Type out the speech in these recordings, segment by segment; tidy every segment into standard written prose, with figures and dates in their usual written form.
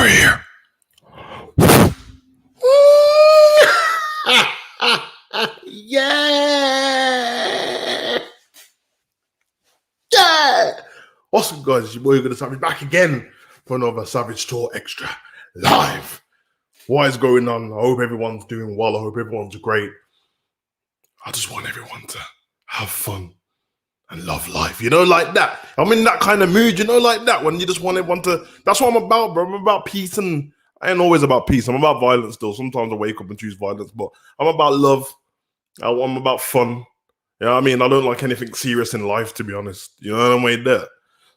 over here. Yeah. Yeah. What's up, guys? It's your boy, Uso and Savage, back again for another Savage Tour Extra live. What is going on? I hope everyone's doing well. I hope everyone's great. I just want everyone to have fun and love life, like that. I'm in that kind of mood, like that, when you just want everyone to. That's what I'm about, bro. I'm about peace, and I ain't always about peace. I'm about violence still. Sometimes I wake up and choose violence, but I'm about love. I'm about fun. You know what I mean? I don't like anything serious in life, to be honest. You know what I mean? There.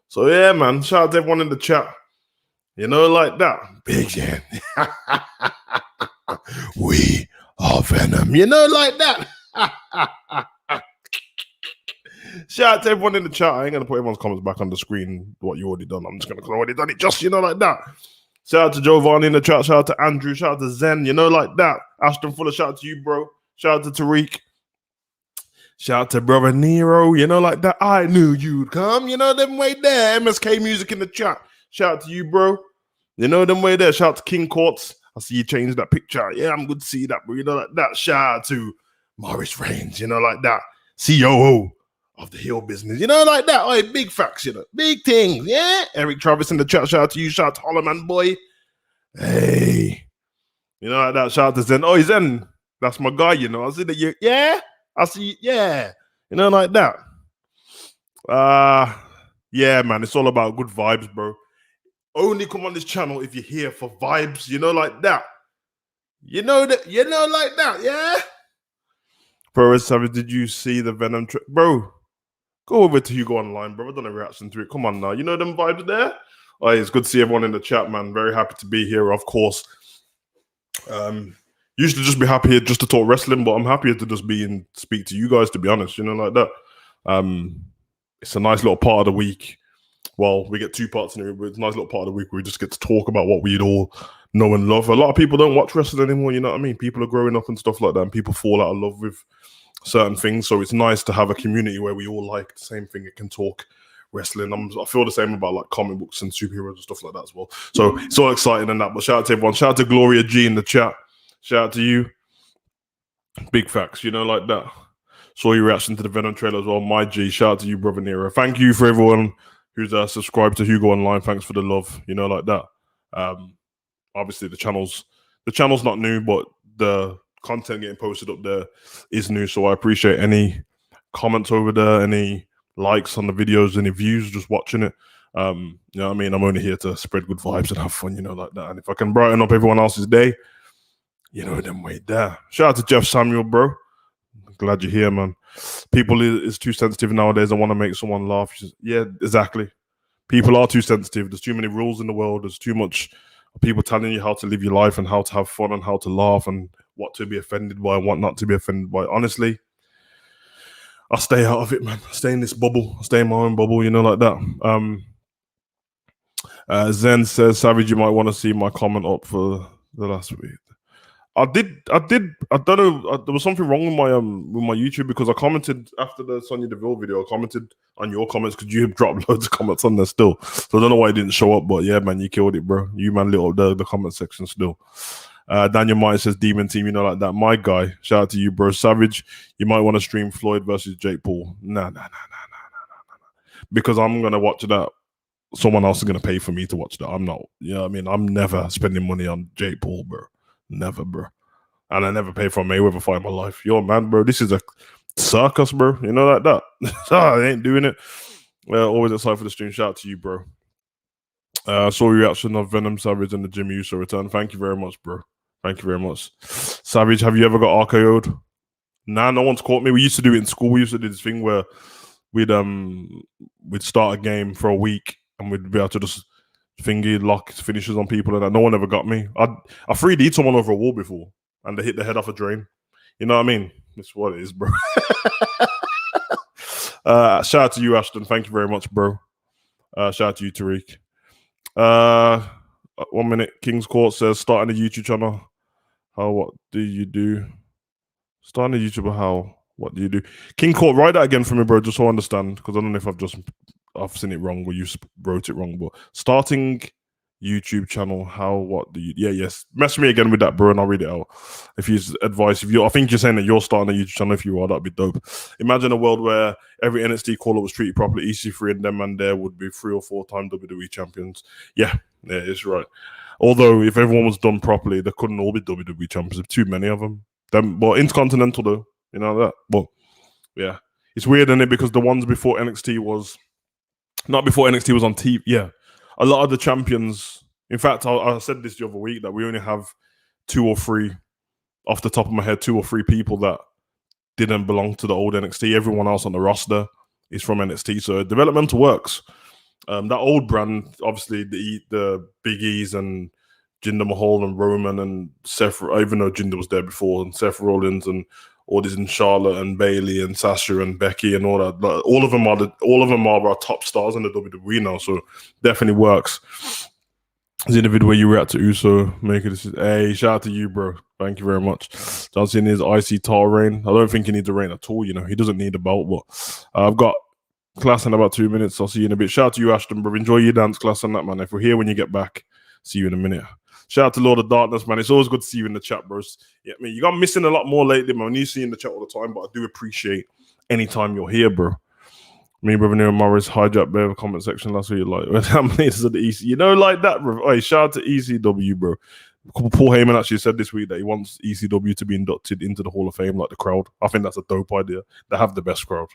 So yeah, man. Shout out to everyone in the chat. Like that. Big Jen. We are Venom. Like that. Shout out to everyone in the chat. I ain't gonna put everyone's comments back on the screen. What you already done. I'm just gonna already done it. Just like that. Shout out to Giovanni in the chat. Shout out to Andrew. Shout out to Zen. Like that. Ashton Fuller. Shout out to you, bro. Shout out to Tariq. Shout out to brother Nero. Like that. I knew you'd come. Them way there. MSK Music in the chat. Shout out to you, bro. Them way there. Shout out to King Courts. I see you changed that picture. Yeah, I'm good to see that, bro. Like that. Shout out to Morris Reigns. Like that. COO of the Hill business. Like that. Oh, big facts, Big things. Yeah. Eric Travis in the chat. Shout out to you. Shout out to Holloman boy. Hey. Like that. Shout out to Zen. Oh, Zen. That's my guy, I see that you. Yeah. I see. Yeah. Like that. Yeah, man. It's all about good vibes, bro. Only come on this channel if you're here for vibes, like that. Like that, yeah? Bro, Savage, did you see the Venom trick? Bro, go over to Hugo Online, bro. I've done a reaction to it. Come on now. Them vibes there? Oh, it's good to see everyone in the chat, man. Very happy to be here, of course. Used to just be happy just to talk wrestling, but I'm happier to just be and speak to you guys, to be honest, like that. It's a nice little part of the week. Well, we get two parts in it, but it's a nice little part of the week where we just get to talk about what we'd all know and love. A lot of people don't watch wrestling anymore, you know what I mean? People are growing up and stuff like that, and people fall out of love with certain things. So it's nice to have a community where we all like the same thing and can talk wrestling. I feel the same about like comic books and superheroes and stuff like that as well. So it's all exciting and that. But shout out to everyone. Shout out to Gloria G in the chat. Shout out to you. Big facts, like that. Saw your reaction to the Venom trailer as well. My G, shout out to you, brother Nero. Thank you for everyone who's subscribed to Hugo Online. Thanks for the love, like that. Obviously the channel's not new, but the content getting posted up there is new. So I appreciate any comments over there, any likes on the videos, any views, just watching it. You know what I mean? I'm only here to spread good vibes and have fun, like that. And if I can brighten up everyone else's day, them way there. Shout out to Jeff Samuel, bro. Glad you're here, man. People is too sensitive nowadays. I want to make someone laugh. Yeah, exactly. People are too sensitive. There's too many rules in the world. There's too much people telling you how to live your life and how to have fun and how to laugh and what to be offended by and what not to be offended by. Honestly, I stay out of it, man. I stay in this bubble. I stay in my own bubble, like that. Zen says, Savage, you might want to see my comment up for the last week. I did. I don't know. There was something wrong with my YouTube because I commented after the Sonya Deville video. I commented on your comments because you have dropped loads of comments on there still. So I don't know why it didn't show up, but yeah, man, you killed it, bro. You lit up the comment section still. Daniel Myers says Demon Team, like that. My guy, shout out to you, bro. Savage, you might want to stream Floyd versus Jake Paul. Nah. Because I'm gonna watch that. Someone else is gonna pay for me to watch that. I'm not. You know what I mean? I'm never spending money on Jake Paul, bro. Never, bro. And I never pay for a Mayweather fight in my life. Yo, man, bro, this is a circus, bro. Like that. I ain't doing it. Always excited for the stream. Shout out to you, bro. Saw your reaction of Venom, Savage, and the Jimmy Uso return. Thank you very much, bro. Thank you very much. Savage, have you ever got RKO'd? Nah, no one's caught me. We used to do it in school. We used to do this thing where we'd start a game for a week and we'd be able to just thingy lock finishes on people and that. No one ever got me. I 3D'd someone over a wall before and they hit the head off a drain. You know what I mean? That's what it is, bro. Shout out to you, Ashton. Thank you very much, bro. Shout out to you, Tariq. 1 minute. King's Court says starting a YouTube channel. What do you do? Starting a YouTuber, how? What do you do? King Court, write that again for me, bro, just so I understand, because I don't know if I've seen it wrong or you wrote it wrong, but starting YouTube channel. What do you? Yeah, yes. Message me again with that, bro, and I'll read it out. If you advice, I think you're saying that you're starting a YouTube channel. If you are, that'd be dope. Imagine a world where every NXT caller was treated properly. EC3 and them and there would be 3 or 4 time WWE champions. Yeah, it's right. Although if everyone was done properly, they couldn't all be WWE champions. There's too many of them. But Intercontinental though, you know that. But yeah, it's weird, isn't it? Because the ones before NXT was not before NXT was on TV. Yeah, a lot of the champions. In fact, I said this the other week that we only have 2 or 3 off the top of my head, 2 or 3 people that didn't belong to the old NXT. Everyone else on the roster is from NXT. So developmental works. That old brand, obviously the Big E's and Jinder Mahal and Roman and Seth, even though Jinder was there before, and Seth Rollins and all these, and Charlotte and Bayley and Sasha and Becky and all that. But all of them are our top stars in the WWE now. So definitely works. Is in the video where you react to Uso make it. Hey, shout out to you, bro. Thank you very much. John Cena is icy tall reign. I don't think he needs a reign at all. You know, he doesn't need a belt. But I've got class in about 2 minutes. I'll see you in a bit. Shout out to you, Ashton, bro. Enjoy your dance class on that, man. If we're here when you get back, see you in a minute. Shout out to Lord of Darkness, man. It's always good to see you in the chat, bros. Yeah, I mean, you got missing a lot more lately, man. You see you in the chat all the time, but I do appreciate any time you're here, bro. Me, brother Neil Morris, hijacked Bear comment section last week. Like, how many of the EC? You know, like that, bro. Hey, shout out to ECW, bro. Paul Heyman actually said this week that he wants ECW to be inducted into the Hall of Fame like the crowd. I think that's a dope idea. They have the best crowd.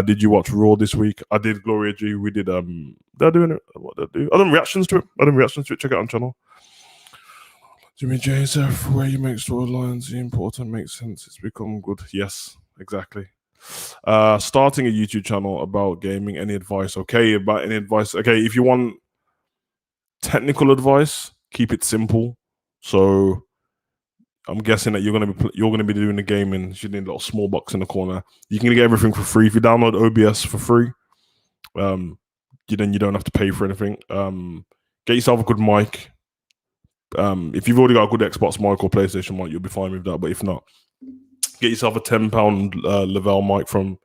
Did you watch Raw this week? I did. Gloria G. We did. They're doing it. What they do? I done reactions to it. Check it out on channel. Jimmy J said, where you make storylines important makes sense. It's become good. Yes, exactly. Starting a YouTube channel about gaming. Any advice? Okay, about any advice? Okay, if you want technical advice, keep it simple. So I'm guessing that you're gonna be doing the gaming. You need a little small box in the corner. You can get everything for free if you download OBS for free. Then you don't have to pay for anything. Get yourself a good mic. If you've already got a good Xbox mic or PlayStation mic, you'll be fine with that. But if not, get yourself a £10 Lavelle mic from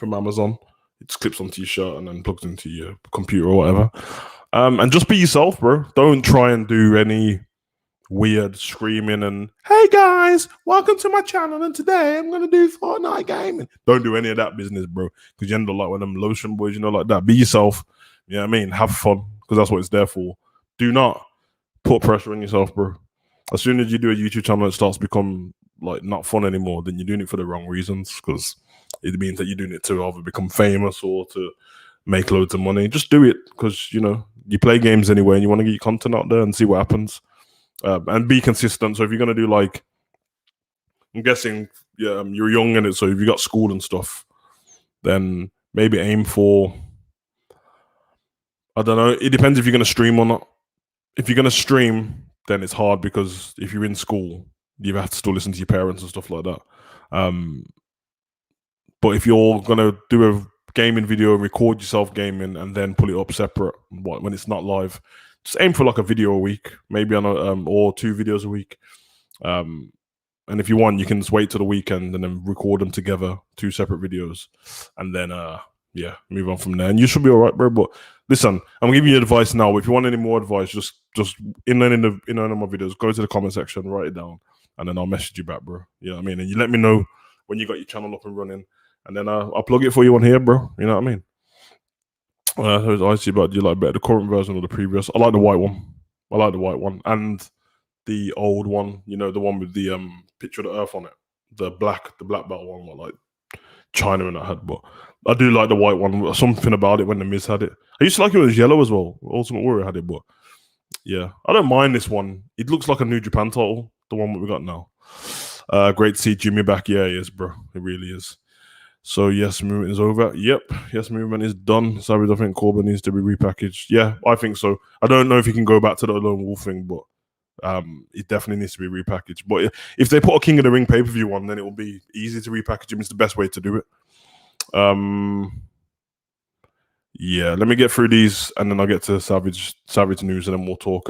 Amazon. It just clips onto your shirt and then plugs into your computer or whatever. And just be yourself, bro. Don't try and do any weird screaming and, hey guys, welcome to my channel, and today I'm going to do Fortnite gaming. Don't do any of that business, bro. Because you end up like one of them lotion boys, you know, like that. Be yourself. You know what I mean? Have fun, because that's what it's there for. Do not put pressure on yourself, bro. As soon as you do a YouTube channel, it starts to become like not fun anymore, then you're doing it for the wrong reasons, because it means that you're doing it to either become famous or to make loads of money. Just do it because, you know, you play games anyway and you want to get your content out there and see what happens. And be consistent. So if you're going to do, like, I'm guessing you're young in it, so if you got school and stuff, then maybe aim for, I don't know, it depends if you're going to stream or not. If you're going to stream, then it's hard, because if you're in school, you have to still listen to your parents and stuff like that. But if you're going to do a gaming video and record yourself gaming and then pull it up separate when it's not live, just aim for like a video a week, maybe on or 2 videos a week. And if you want, you can just wait till the weekend and then record them together, 2 separate videos, and then move on from there. And you should be all right, bro. But listen, I'm giving you advice now. If you want any more advice, just in any of my videos, go to the comment section, write it down, and then I'll message you back, bro. You know what I mean? And you let me know when you got your channel up and running, and then I'll plug it for you on here, bro. You know what I mean? I see, but do you like better the current version or the previous? I like the white one. And the old one, you know, the one with the picture of the Earth on it, the black belt one, like China and that had. But I do like the white one. Something about it when the Miz had it. I used to like it was yellow as well. Ultimate Warrior had it, but yeah, I don't mind this one. It looks like a New Japan title, the one that we got now. Great to see Jimmy back. Yeah, he is, bro. It really is. So yes, movement is over. Yep, yes, movement is done. Savage, I think Corbin needs to be repackaged. Yeah, I think so. I don't know if he can go back to the Lone Wolf thing, but it definitely needs to be repackaged. But if they put a King of the Ring pay-per-view on, then it will be easy to repackage him. It's the best way to do it. Yeah, let me get through these and then I'll get to Savage news, and then we'll talk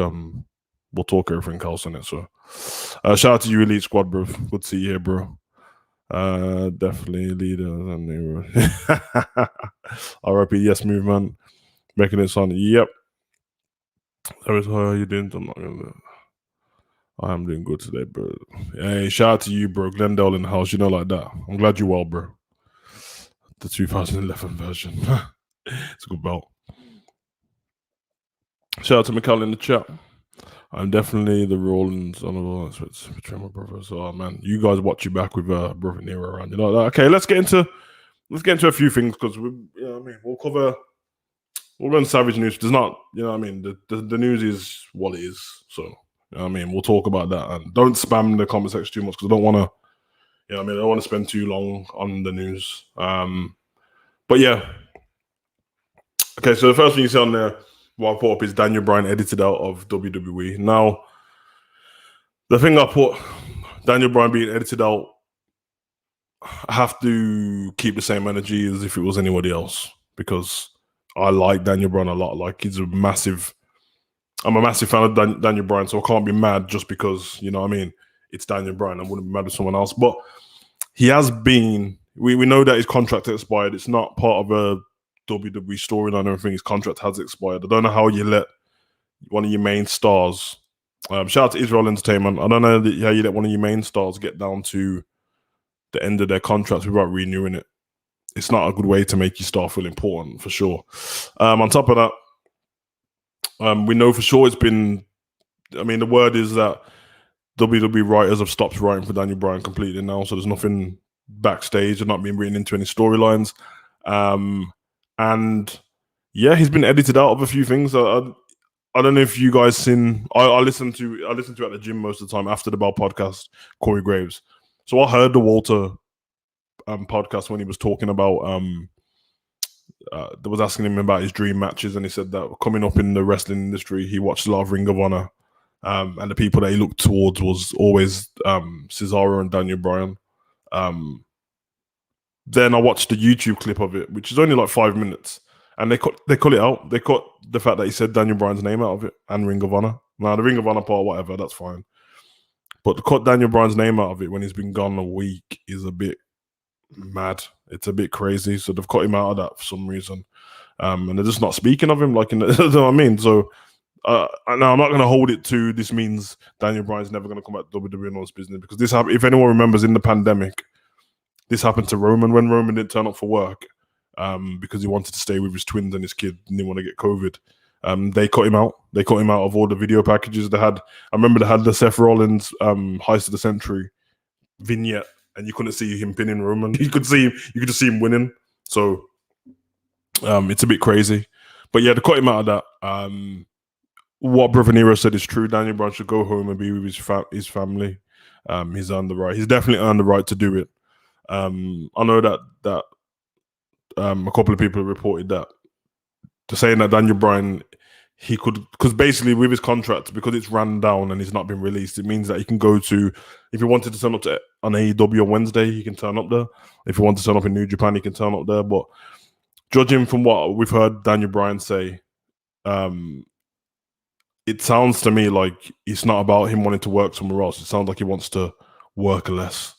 everything else on it. So shout out to you, Elite Squad, bro. Good to see you here, bro. Definitely leader and RIP, yes, movement. Making it on. Yep. How are you doing? I am doing good today, bro. Hey, shout out to you, bro. Glendale in the house, like that. I'm glad you're well, bro. The 2011 version. It's a good belt. Shout out to Mikhail in the chat. I'm definitely the Rollins on the wall. It's between my brother. So, man, you guys watch your back with brother Nero around. Okay, let's get into a few things because we'll go on Savage News. There's not, the news is what it is. So, we'll talk about that and don't spam the comment section too much because I don't want to, I don't want to spend too long on the news. But yeah. Okay, so the first thing you see on there, what I put up is Daniel Bryan edited out of WWE. Now, the thing I put, Daniel Bryan being edited out, I have to keep the same energy as if it was anybody else because I like Daniel Bryan a lot. Like I'm a massive fan of Daniel Bryan, so I can't be mad just because, it's Daniel Bryan. I wouldn't be mad at someone else. But he has been, we know that his contract expired. It's not part of a WWE storyline or anything. His contract has expired. I don't know how you let one of your main stars, shout out to Israel Entertainment. I don't know how you let one of your main stars get down to the end of their contract without renewing it. It's not a good way to make your star feel important, for sure. On top of that, we know for sure it's been, the word is that WWE writers have stopped writing for Daniel Bryan completely now, so there's nothing backstage. They're not being written into any storylines. And yeah, he's been edited out of a few things. I don't know if you guys seen. I listen to it at the gym most of the time after the Bell podcast, Corey Graves. So I heard the Walter podcast when he was talking about that was asking him about his dream matches, and he said that coming up in the wrestling industry, he watched a lot of Ring of Honor, and the people that he looked towards was always Cesaro and Daniel Bryan. Then I watched the YouTube clip of it, which is only like 5 minutes, and they cut it out. They cut the fact that he said Daniel Bryan's name out of it and Ring of Honor. Now the Ring of Honor part, whatever, that's fine. But to cut Daniel Bryan's name out of it when he's been gone a week is a bit mad. It's a bit crazy. So they've cut him out of that for some reason, and they're just not speaking of him like you know what I mean. So now I'm not going to hold it to this means Daniel Bryan's never going to come back to WWE and all this business because this happened. If anyone remembers in the pandemic. This happened to Roman when Roman didn't turn up for work because he wanted to stay with his twins and his kid and didn't want to get COVID. They cut him out. They cut him out of all the video packages they had. I remember they had the Seth Rollins Heist of the Century vignette, and you couldn't see him pinning Roman. You could just see him winning. So it's a bit crazy. But yeah, they cut him out of that. What Brother Nero said is true. Daniel Bryan should go home and be with his family. He's earned the right. He's definitely earned the right to do it. I know that a couple of people have reported that they're saying that Daniel Bryan, he could, because basically with his contract, because it's ran down and he's not been released, it means that he can go to, if he wanted to turn up on AEW on Wednesday, he can turn up there. If he wanted to turn up in New Japan, he can turn up there. But judging from what we've heard Daniel Bryan say, it sounds to me like it's not about him wanting to work somewhere else. It sounds like he wants to work less.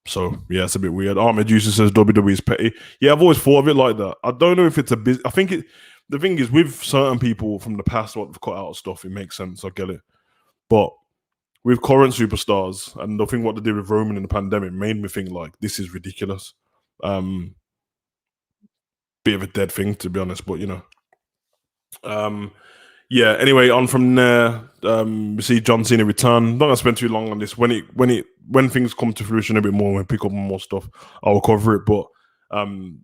So yeah, it's a bit weird. Ahmed Juicer says WWE is petty. Yeah, I've always thought of it like that. I don't know if it's a business. I think the thing is with certain people from the past, what they've cut out of stuff, it makes sense. I get it. But with current superstars, and I think what they did with Roman in the pandemic made me think like this is ridiculous. Bit of a dead thing to be honest, but you know. Yeah. Anyway, on from there, we see John Cena return. I'm not gonna spend too long on this. When things come to fruition a bit more, when we pick up more stuff, I'll cover it. But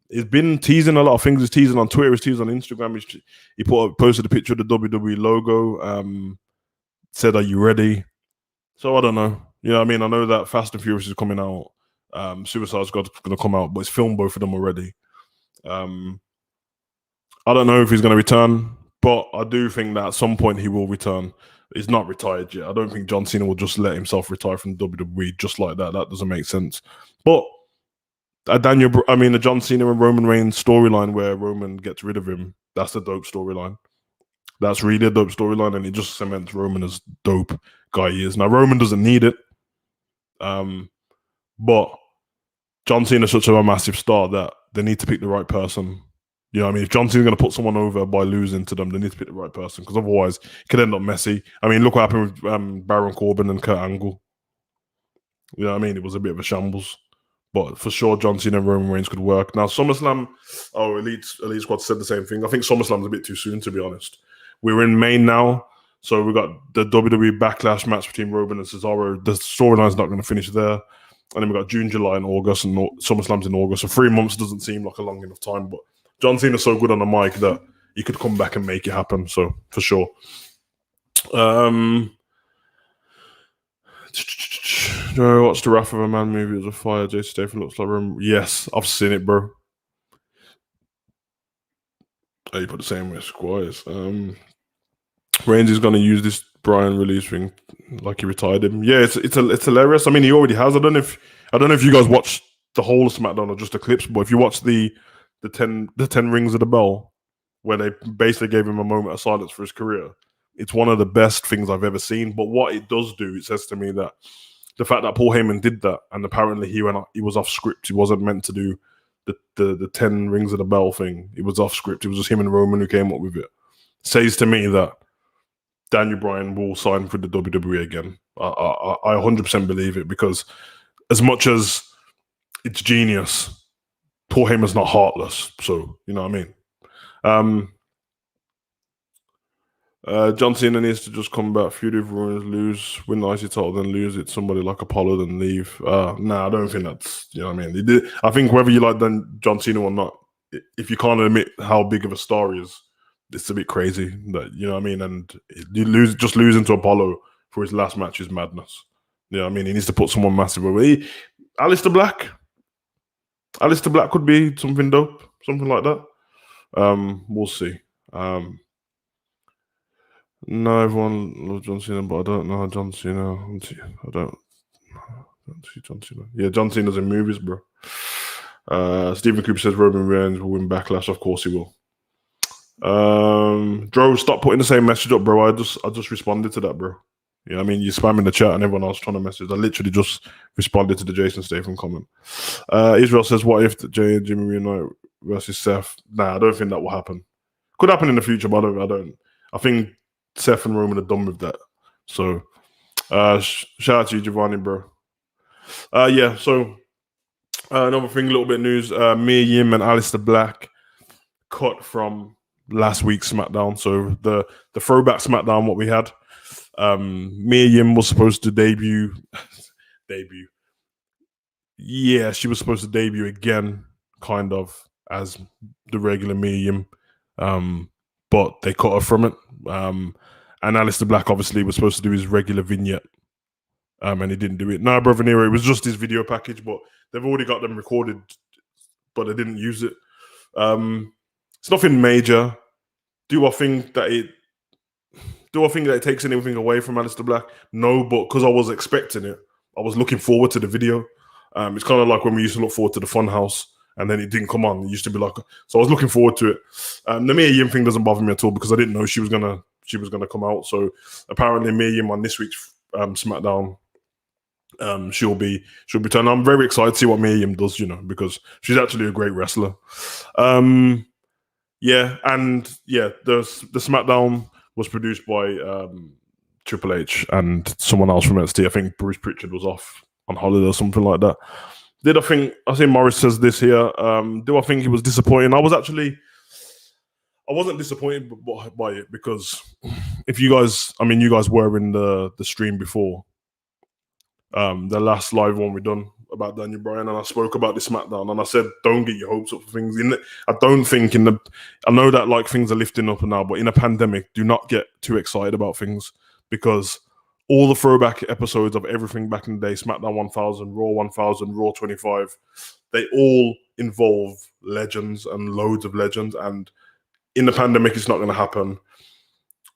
he's been teasing a lot of things. He's teasing on Twitter. He's teasing on Instagram. He posted a picture of the WWE logo. Said, "Are you ready?" So I don't know. You know what I mean? I know that Fast and Furious is coming out. Suicide Squad's going to come out, but it's filmed both of them already. I don't know if he's going to return. But I do think that at some point he will return. He's not retired yet. I don't think John Cena will just let himself retire from WWE just like that. That doesn't make sense. But the John Cena and Roman Reigns storyline where Roman gets rid of him, that's a dope storyline. That's really a dope storyline, and it just cements Roman as dope guy he is. Now, Roman doesn't need it. But John Cena's such a massive star that they need to pick the right person. You know what I mean? If John Cena's going to put someone over by losing to them, they need to pick the right person because otherwise it could end up messy. I mean, look what happened with Baron Corbin and Kurt Angle. You know what I mean? It was a bit of a shambles. But for sure, John Cena and Roman Reigns could work. Now, SummerSlam, Elite Squad said the same thing. I think SummerSlam's a bit too soon, to be honest. We're in May now, so we've got the WWE Backlash match between Roman and Cesaro. The storyline's not going to finish there. And then we've got June, July, and August, and SummerSlam's in August. So 3 months doesn't seem like a long enough time, but John Cena's so good on the mic that he could come back and make it happen. So, for sure. What's the Wrath of a Man movie? It was a fire. Jason Statham looks like Roman. Yes, I've seen it, bro. Oh, you put the same with Squires. Reigns is going to use this Bryan release thing like he retired him. Yeah, it's hilarious. I mean, he already has. I don't know if you guys watched the whole of SmackDown or just the clips, but if you watch the 10 rings of the bell, where they basically gave him a moment of silence for his career, it's one of the best things I've ever seen. But what it does do, it says to me that the fact that Paul Heyman did that, and apparently he was off script. He wasn't meant to do the 10 rings of the bell thing. It was off script. It was just him and Roman who came up with it. Says to me that Daniel Bryan will sign for the WWE again. I 100% believe it, because as much as it's genius, Paul Heyman's not heartless. So, you know what I mean? John Cena needs to just come back, feud with Rollins, lose, win the IC title, then lose it to somebody like Apollo, then leave. Nah, I don't think that's, you know what I mean? I think whether you like John Cena or not, if you can't admit how big of a star he is, it's a bit crazy. That, you know what I mean? And losing to Apollo for his last match is madness. You know what I mean? He needs to put someone massive away. Aleister Black could be something dope, something like that. We'll see. No, everyone loves John Cena, but I don't know how John Cena. I don't see John Cena. Yeah, John Cena's in movies, bro. Stephen Cooper says Roman Reigns will win Backlash. Of course he will. Dro, stop putting the same message up, bro. I just responded to that, bro. You know what I mean? You spamming the chat and everyone else trying to message. I literally just responded to the Jason Statham comment. Israel says, what if Jay and Jimmy reunite versus Seth? Nah, I don't think that will happen. Could happen in the future, but I think Seth and Roman are done with that. So, shout out to you, Giovanni, bro. Yeah, so another thing, a little bit of news. Mia Yim and Aleister Black cut from last week's SmackDown. So the throwback SmackDown, what we had. Mia Yim was supposed to debut. Yeah, she was supposed to debut again, kind of, as the regular Mia Yim. But they cut her from it. And Aleister Black obviously was supposed to do his regular vignette. And he didn't do it. No, Brother Nero, it was just his video package, but they've already got them recorded, but they didn't use it. It's nothing major. Do I think that it takes anything away from Aleister Black? No, but because I was expecting it, I was looking forward to the video. It's kind of like when we used to look forward to the Funhouse, and then it didn't come on. It used to be like, so I was looking forward to it. The Mia Yim thing doesn't bother me at all, because I didn't know she was gonna come out. So apparently Mia Yim on this week's SmackDown, she'll be turned. I'm very excited to see what Mia Yim does, because she's actually a great wrestler. The SmackDown was produced by Triple H and someone else from NXT. I think Bruce Pritchard was off on holiday or something like that. I think Morris says this here. Do I think it was disappointing? I wasn't disappointed by it, because if you guys were in the stream before, the last live one we done about Daniel Bryan, and I spoke about the SmackDown, and I said, don't get your hopes up for things. I know that like things are lifting up now, but in a pandemic, do not get too excited about things, because all the throwback episodes of everything back in the day, SmackDown 1000, Raw 1000, Raw 25, they all involve legends and loads of legends, and in the pandemic, it's not going to happen.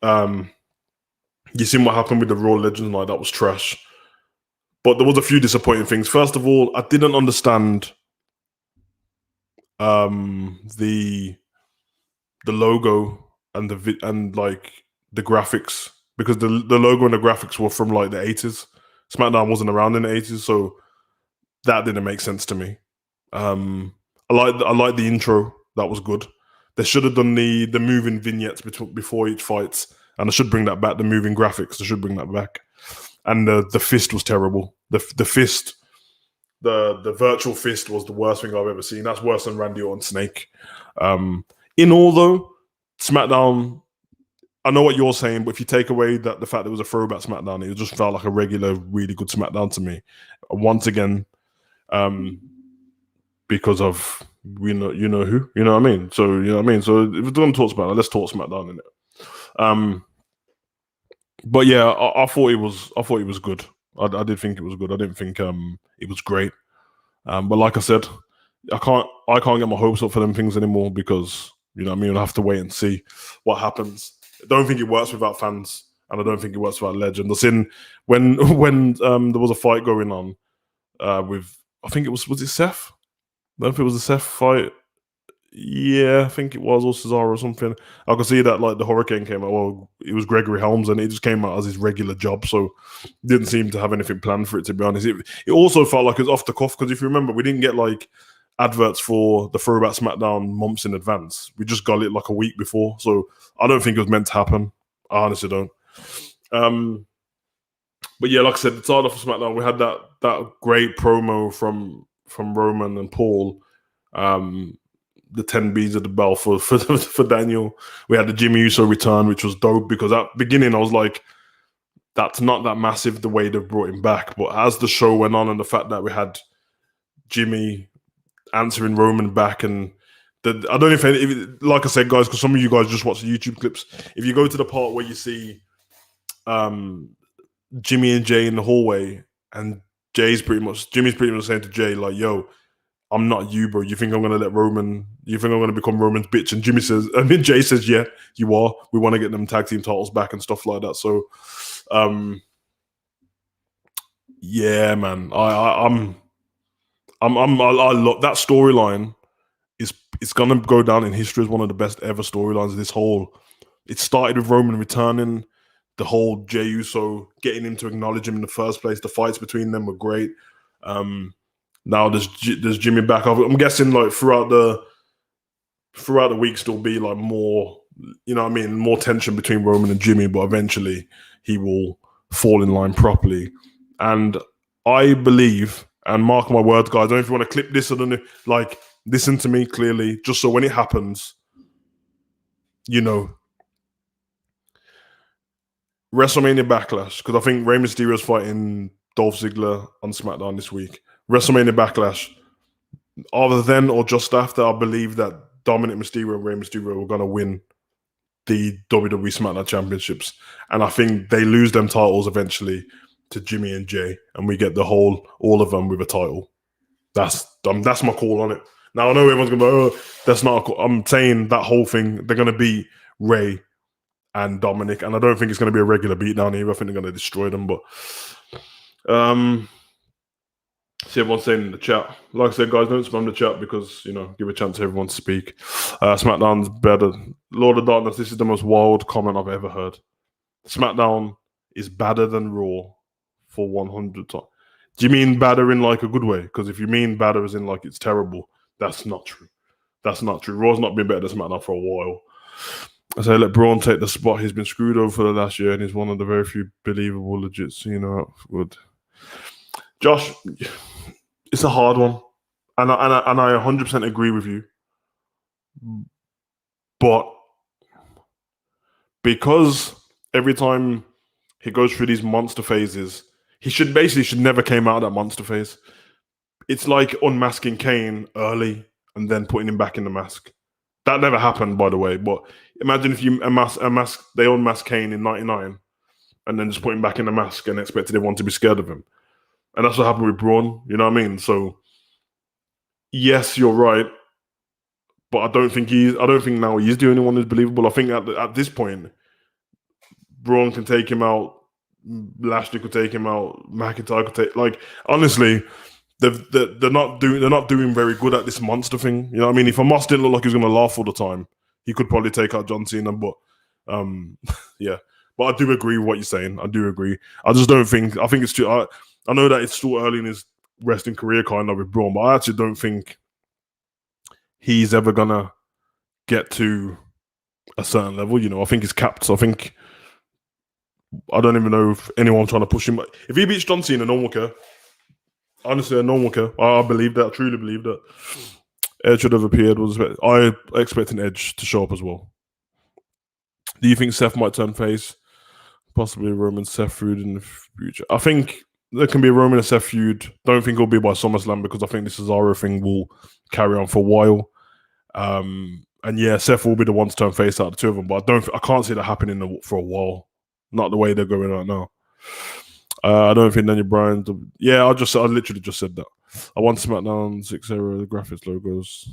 You seen what happened with the Raw Legends night? That was trash. But there was a few disappointing things. First of all, I didn't understand the logo and the graphics, because the logo and the graphics were from like the 80s. SmackDown wasn't around in the 80s, so that didn't make sense to me. I like the intro. That was good. They should have done the moving vignettes before each fight, and they should bring that back. The moving graphics, they should bring that back. And the fist was terrible. The fist, the virtual fist was the worst thing I've ever seen. That's worse than Randy Orton Snake. In all though, SmackDown, I know what you're saying, but if you take away the fact it was a throwback SmackDown, it just felt like a regular, really good SmackDown to me. Once again, because of you know who, you know what I mean. So you know what I mean. So if we're going to talk SmackDown, let's talk SmackDown in it. But yeah, I thought it was good. I did think it was good. I didn't think it was great. But like I said, I can't get my hopes up for them things anymore because you know what I mean. I'll have to wait and see what happens. I don't think it works without fans, and I don't think it works without legend. I've seen when there was a fight going on with, I think it was it Seth? I don't know if it was a Seth fight. Yeah, I think it was, or Cesaro or something. I could see that like the Hurricane came out. Well, it was Gregory Helms, and it just came out as his regular job, so didn't seem to have anything planned for it. To be honest, it also felt like it was off the cuff because if you remember, we didn't get like adverts for the Throwback SmackDown months in advance. We just got it like a week before, so I don't think it was meant to happen. I honestly don't. But yeah, like I said, it started off for SmackDown. We had that great promo from Roman and Paul. The 10 beads of the bell for Daniel. We had the Jimmy Uso return, which was dope because at the beginning I was like, that's not that massive the way they've brought him back. But as the show went on and the fact that we had Jimmy answering Roman back, and I don't know if like I said, guys, because some of you guys just watch the YouTube clips. If you go to the part where you see Jimmy and Jay in the hallway, and Jimmy's pretty much saying to Jay, like, yo, I'm not you, bro. You think I'm gonna let Roman? You think I'm gonna become Roman's bitch? And Jay says, yeah, you are. We want to get them tag team titles back and stuff like that. So, yeah, man, I love that storyline. It's gonna go down in history as one of the best ever storylines. It started with Roman returning, the whole Jey Uso getting him to acknowledge him in the first place. The fights between them were great. Now there's Jimmy back. I'm guessing like throughout the week there'll be like more, you know what I mean, more tension between Roman and Jimmy, but eventually he will fall in line properly. And I believe, and mark my words, guys, I don't know if you want to clip this, I don't know, like listen to me clearly, just so when it happens, you know, WrestleMania Backlash, because I think Rey Mysterio's fighting Dolph Ziggler on SmackDown this week. WrestleMania Backlash, either then or just after, I believe that Dominic Mysterio and Rey Mysterio are going to win the WWE SmackDown Championships. And I think they lose them titles eventually to Jimmy and Jay, and we get all of them with a title. That's my call on it. Now, I know everyone's going to be, oh, that's not a call. I'm saying that whole thing, they're going to beat Rey and Dominic, and I don't think it's going to be a regular beatdown either. I think they're going to destroy them, but see everyone saying in the chat. Like I said, guys, don't spam the chat because, you know, give a chance to everyone to speak. SmackDown's better. Lord of Darkness, this is the most wild comment I've ever heard. SmackDown is better than Raw for 100 times. Do you mean better in like a good way? Because if you mean better as in like it's terrible, that's not true. That's not true. Raw's not been better than SmackDown for a while. I say let Braun take the spot. He's been screwed over for the last year, and he's one of the very few believable legits. You know, good. Josh, it's a hard one, and I 100% agree with you. But because every time he goes through these monster phases, he should never came out of that monster phase. It's like unmasking Kane early and then putting him back in the mask. That never happened, by the way. But imagine if you they unmasked Kane in '99 and then just put him back in the mask and expected everyone to be scared of him. And that's what happened with Braun. You know what I mean? So yes, you're right. But I don't think now he's the only one who's believable. I think at this point, Braun can take him out. Lashley could take him out. McIntyre could take. Like honestly, they're not doing very good at this monster thing. You know what I mean? If Amos didn't look like he was going to laugh all the time, he could probably take out John Cena. But yeah. But I do agree with what you're saying. I do agree. I just don't think. I think it's too. I know that it's still early in his wrestling career, kind of with Braun, but I actually don't think he's ever gonna get to a certain level. You know, I think he's capped. I don't even know if anyone's trying to push him. If he beats John Cena, no one will care. Honestly, no one will care. I believe that. I truly believe that. Edge should have appeared. I expect an Edge to show up as well. Do you think Seth might turn face? Possibly Roman Seth feud in the future. I think there can be a Roman and Seth feud. Don't think it'll be by SummerSlam because I think this Cesaro thing will carry on for a while. And yeah, Seth will be the one to turn face out of the two of them, but I can't see that happening for a while. Not the way they're going right now. I don't think Daniel Bryan. Yeah, I literally just said that. I want SmackDown 6 era, the graphics, logos.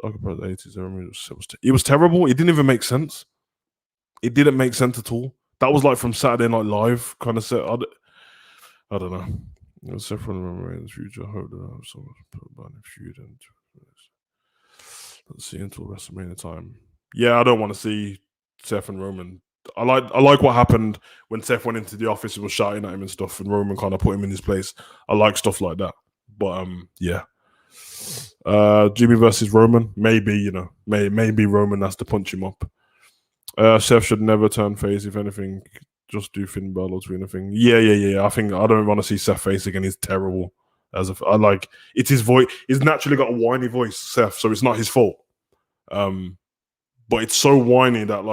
The 80s. It was terrible. It didn't even make sense. It didn't make sense at all. That was like from Saturday Night Live kind of set. I don't know. Seth and Roman Reigns future. I hope that I have someone put about the feud and let's see until WrestleMania time. Yeah, I don't want to see Seth and Roman. I like what happened when Seth went into the office and was shouting at him and stuff, and Roman kind of put him in his place. I like stuff like that. But yeah. Jimmy versus Roman. Maybe, maybe Roman has to punch him up. Seth should never turn face. If anything, just do Finn Balor to anything. Yeah. I don't want to see Seth face again. He's terrible. It's his voice. He's naturally got a whiny voice, Seth, so it's not his fault. But it's so whiny that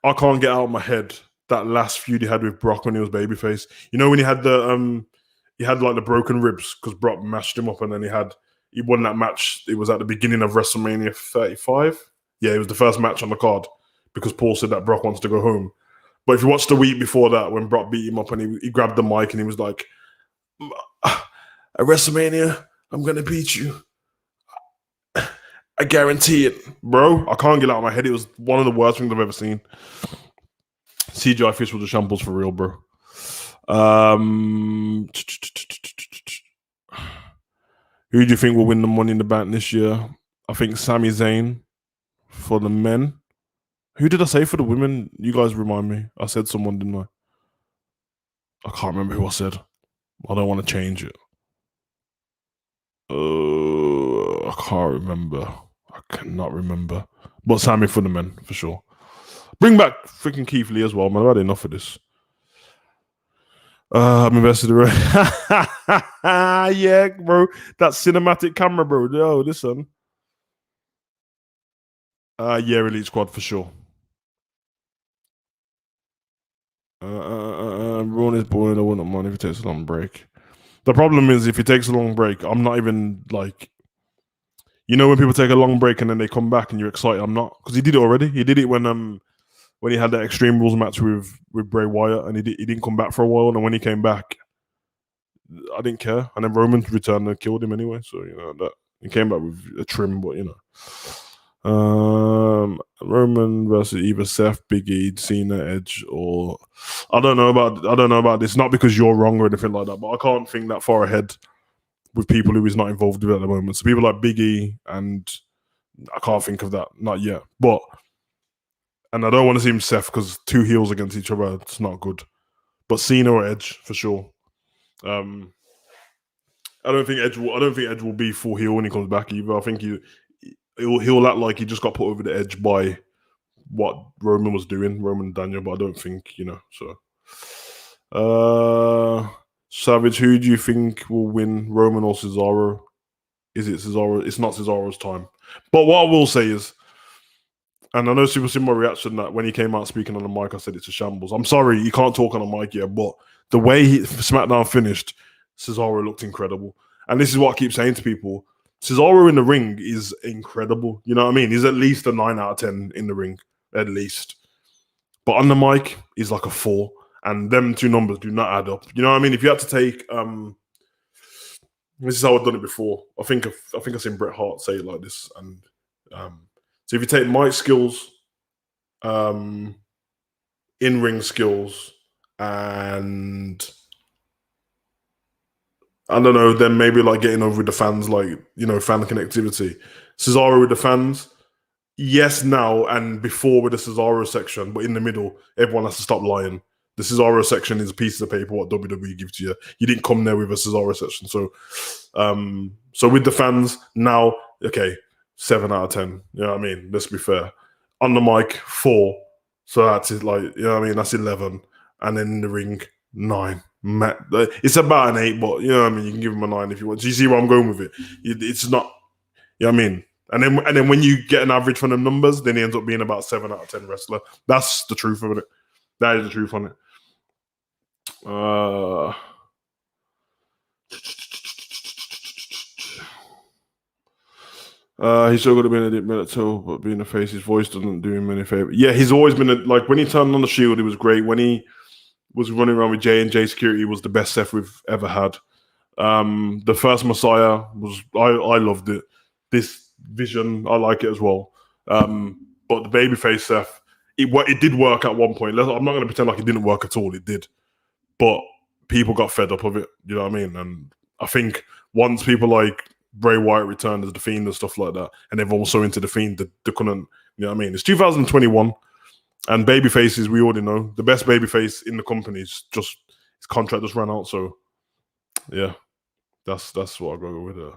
I can't get out of my head that last feud he had with Brock when he was babyface. You know when he had the broken ribs because Brock mashed him up, and then he won that match. It was at the beginning of WrestleMania 35. Yeah, it was the first match on the card because Paul said that Brock wants to go home. But if you watch the week before that, when Brock beat him up and he grabbed the mic and he was like, at WrestleMania, I'm going to beat you. I guarantee it. Bro, I can't get out of my head. It was one of the worst things I've ever seen. CGI Fish was a shambles for real, bro. Who do you think will win the Money in the Bank this year? I think Sami Zayn for the men. Who did I say for the women? You guys remind me. I said someone, didn't I? I can't remember who I said. I don't want to change it. I can't remember. I cannot remember. But Sammy for the men, for sure. Bring back freaking Keith Lee as well, man. I've had enough of this. I'm invested in yeah, bro. That cinematic camera, bro. Yo, listen. Yeah, Elite Squad for sure. Braun is boring. I wouldn't mind if he takes a long break. The problem is if he takes a long break, I'm not even when people take a long break and then they come back and you're excited. I'm not, because he did it already. He did it when he had that Extreme Rules match with Bray Wyatt, and he didn't come back for a while. And when he came back, I didn't care. And then Roman returned and killed him anyway. So that he came back with a trim, but Roman versus either Seth, Big E, Cena, Edge, or I don't know about this. Not because you're wrong or anything like that, but I can't think that far ahead with people who he's not involved with at the moment. So people like Big E, and I can't think of that, not yet. And I don't want to see him Seth because two heels against each other, it's not good. But Cena or Edge for sure. I don't think Edge will be full heel when he comes back either. I think he'll act like he just got put over the edge by what Roman was doing, Roman and Daniel, but I don't think, so. Savage, who do you think will win, Roman or Cesaro? Is it Cesaro? It's not Cesaro's time. But what I will say is, and I know people see my reaction that when he came out speaking on the mic, I said it's a shambles. I'm sorry, you can't talk on the mic yet, but the way SmackDown finished, Cesaro looked incredible. And this is what I keep saying to people. Cesaro in the ring is incredible. You know what I mean? He's at least a 9 out of 10 in the ring, at least. But on the mic, he's like a 4. And them two numbers do not add up. You know what I mean? If you had to take, this is how I've done it before. I think I've seen Bret Hart say it like this. And so if you take mic skills, in-ring skills, and I don't know, then maybe getting over with the fans, fan connectivity. Cesaro with the fans, yes now, and before with the Cesaro section, but in the middle, everyone has to stop lying. The Cesaro section is a piece of paper what WWE gives to you. You didn't come there with a Cesaro section. So with the fans now, okay, 7 out of 10. You know what I mean? Let's be fair. On the mic, 4. So that's it. Like, you know what I mean? That's 11. And then in the ring, 9. It's about an 8, but you know what I mean? You can give him a 9 if you want. Do you see where I'm going with it? It's not, you know what I mean? And then when you get an average from the numbers, then he ends up being about 7 out of 10 wrestler. That's the truth of it. That is the truth on it. He's still got to be in a deep minute too, but being a face, his voice doesn't do him any favor. Yeah, he's always been like when he turned on the Shield, he was great. When he was running around with J&J Security, he was the best Seth we've ever had. The first Messiah was I loved it. This vision, I like it as well. But the babyface Seth, it did work at one point. I'm not going to pretend like it didn't work at all. It did, but people got fed up of it. You know what I mean? And I think once people like Bray Wyatt returned as the Fiend and stuff like that, and everyone was so into the Fiend that they couldn't. You know what I mean? It's 2021, and babyfaces, we already know the best babyface in the company is just his contract just ran out. So yeah, that's what I go with her.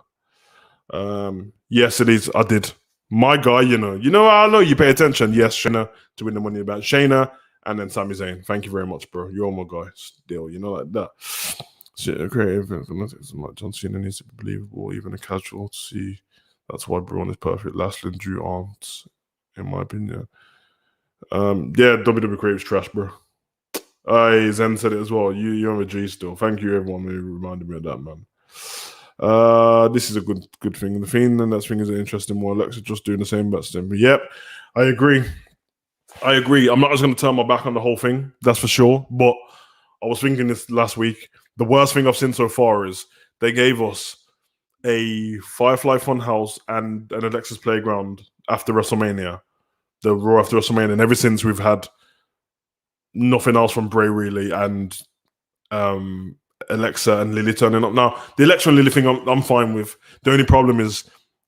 Yes, it is. I did. My guy, I know you pay attention. Yes, Shayna to win the money about Shayna, and then Sami Zayn. Thank you very much, bro. You're my guy. Still, like that. Shit, creative fanatics like John Cena needs to be believable, even a casual to see. That's why Braun is perfect. Lashley and Drew aren't, in my opinion. Yeah, WWE creative's trash, bro. Zen said it as well. You're a G still. Thank you, everyone who reminded me of that, man. This is a good thing. The Fiend and that thing is an interesting one. Alexa just doing the same but yep, I agree. I'm not just going to turn my back on the whole thing, that's for sure. But I was thinking this last week. The worst thing I've seen so far is they gave us a Firefly Funhouse and an Alexa's Playground after WrestleMania, the Raw after WrestleMania, and ever since we've had nothing else from Bray really, and Alexa and Lily turning up. Now, the Alexa and Lily thing I'm fine with. The only problem is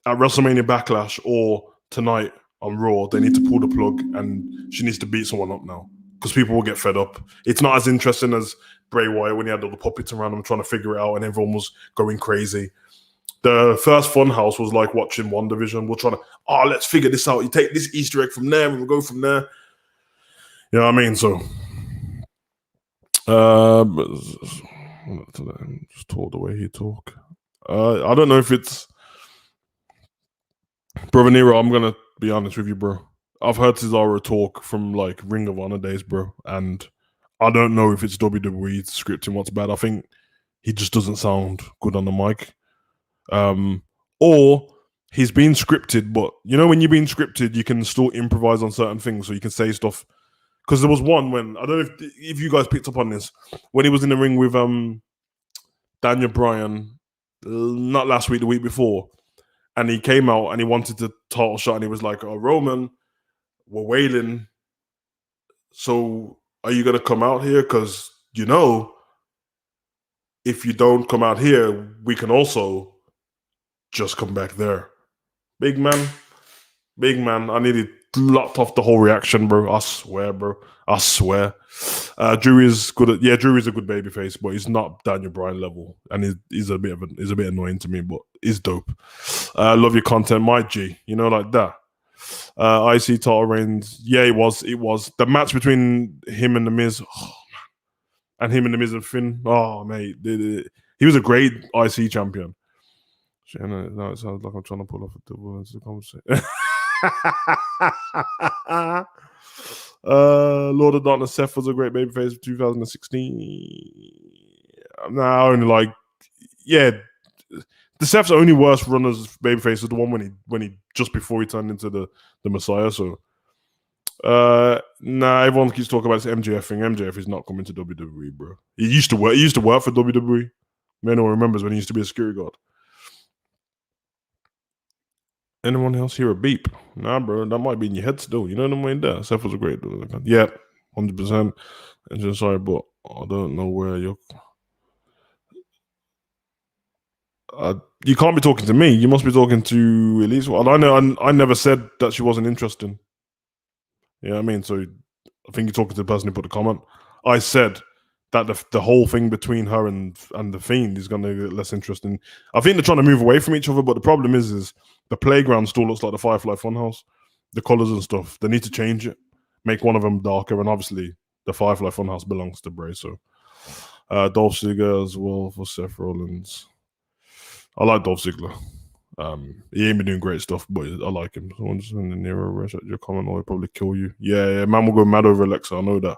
at WrestleMania Backlash or tonight on Raw, they need to pull the plug and she needs to beat someone up now because people will get fed up. It's not as interesting as Bray Wyatt when he had all the puppets around him trying to figure it out and everyone was going crazy. The first Funhouse was like watching WandaVision. We're trying to, let's figure this out. You take this Easter egg from there and we'll go from there. You know what I mean? So, just talk the way he talk. I don't know if it's Brother Nero. I'm gonna be honest with you, bro. I've heard Cesaro talk from like Ring of Honor days, bro, and I don't know if it's WWE scripting what's bad. I think he just doesn't sound good on the mic, or he's been scripted. But when you're being scripted, you can still improvise on certain things, so you can say stuff. Because there was one when I don't know if you guys picked up on this when he was in the ring with Daniel Bryan, not last week, the week before, and he came out and he wanted the title shot and he was like, "Oh, Roman, we're wailing. So are you gonna come out here? Because if you don't come out here, we can also just come back there." Big man. I needed locked off the whole reaction, bro. I swear, bro. I swear. Drew is good. Drew is a good babyface, but he's not Daniel Bryan level, and he's a bit annoying to me, but he's dope. Love your content, my G. Like that. IC title reigns. Yeah, it was the match between him and the Miz. And him and the Miz and Finn. Oh, mate, he was a great IC champion. No, it sounds like I'm trying to pull off a double into the conversation. Lord of Darkness Seth was a great babyface of 2016. Now only the Seth's only worst run as babyface was the one when he just before he turned into the Messiah. So everyone keeps talking about this MJF thing. MJF is not coming to WWE, bro. He used to work for WWE. Man, no one remembers when he used to be a security guard. Anyone else hear a beep? Nah, bro, that might be in your head still. You know what I mean? There, Seth was a great dude. Yeah, 100%. And just sorry, but I don't know where you're. You can't be talking to me. You must be talking to Elise. And I never said that she wasn't interesting. You know what I mean? So I think you're talking to the person who put the comment. I said that the whole thing between her and the Fiend is going to get less interesting. I think they're trying to move away from each other, but the problem is The playground still looks like the Firefly Funhouse. The colors and stuff, they need to change it. Make one of them darker, and obviously the Firefly Funhouse belongs to Bray. So Dolph Ziggler as well for Seth Rollins. I like Dolph Ziggler. He ain't been doing great stuff, but I like him. Someone's in the Nero rush at your comment, or he'll probably kill you. Yeah, man will go mad over Alexa. I know that.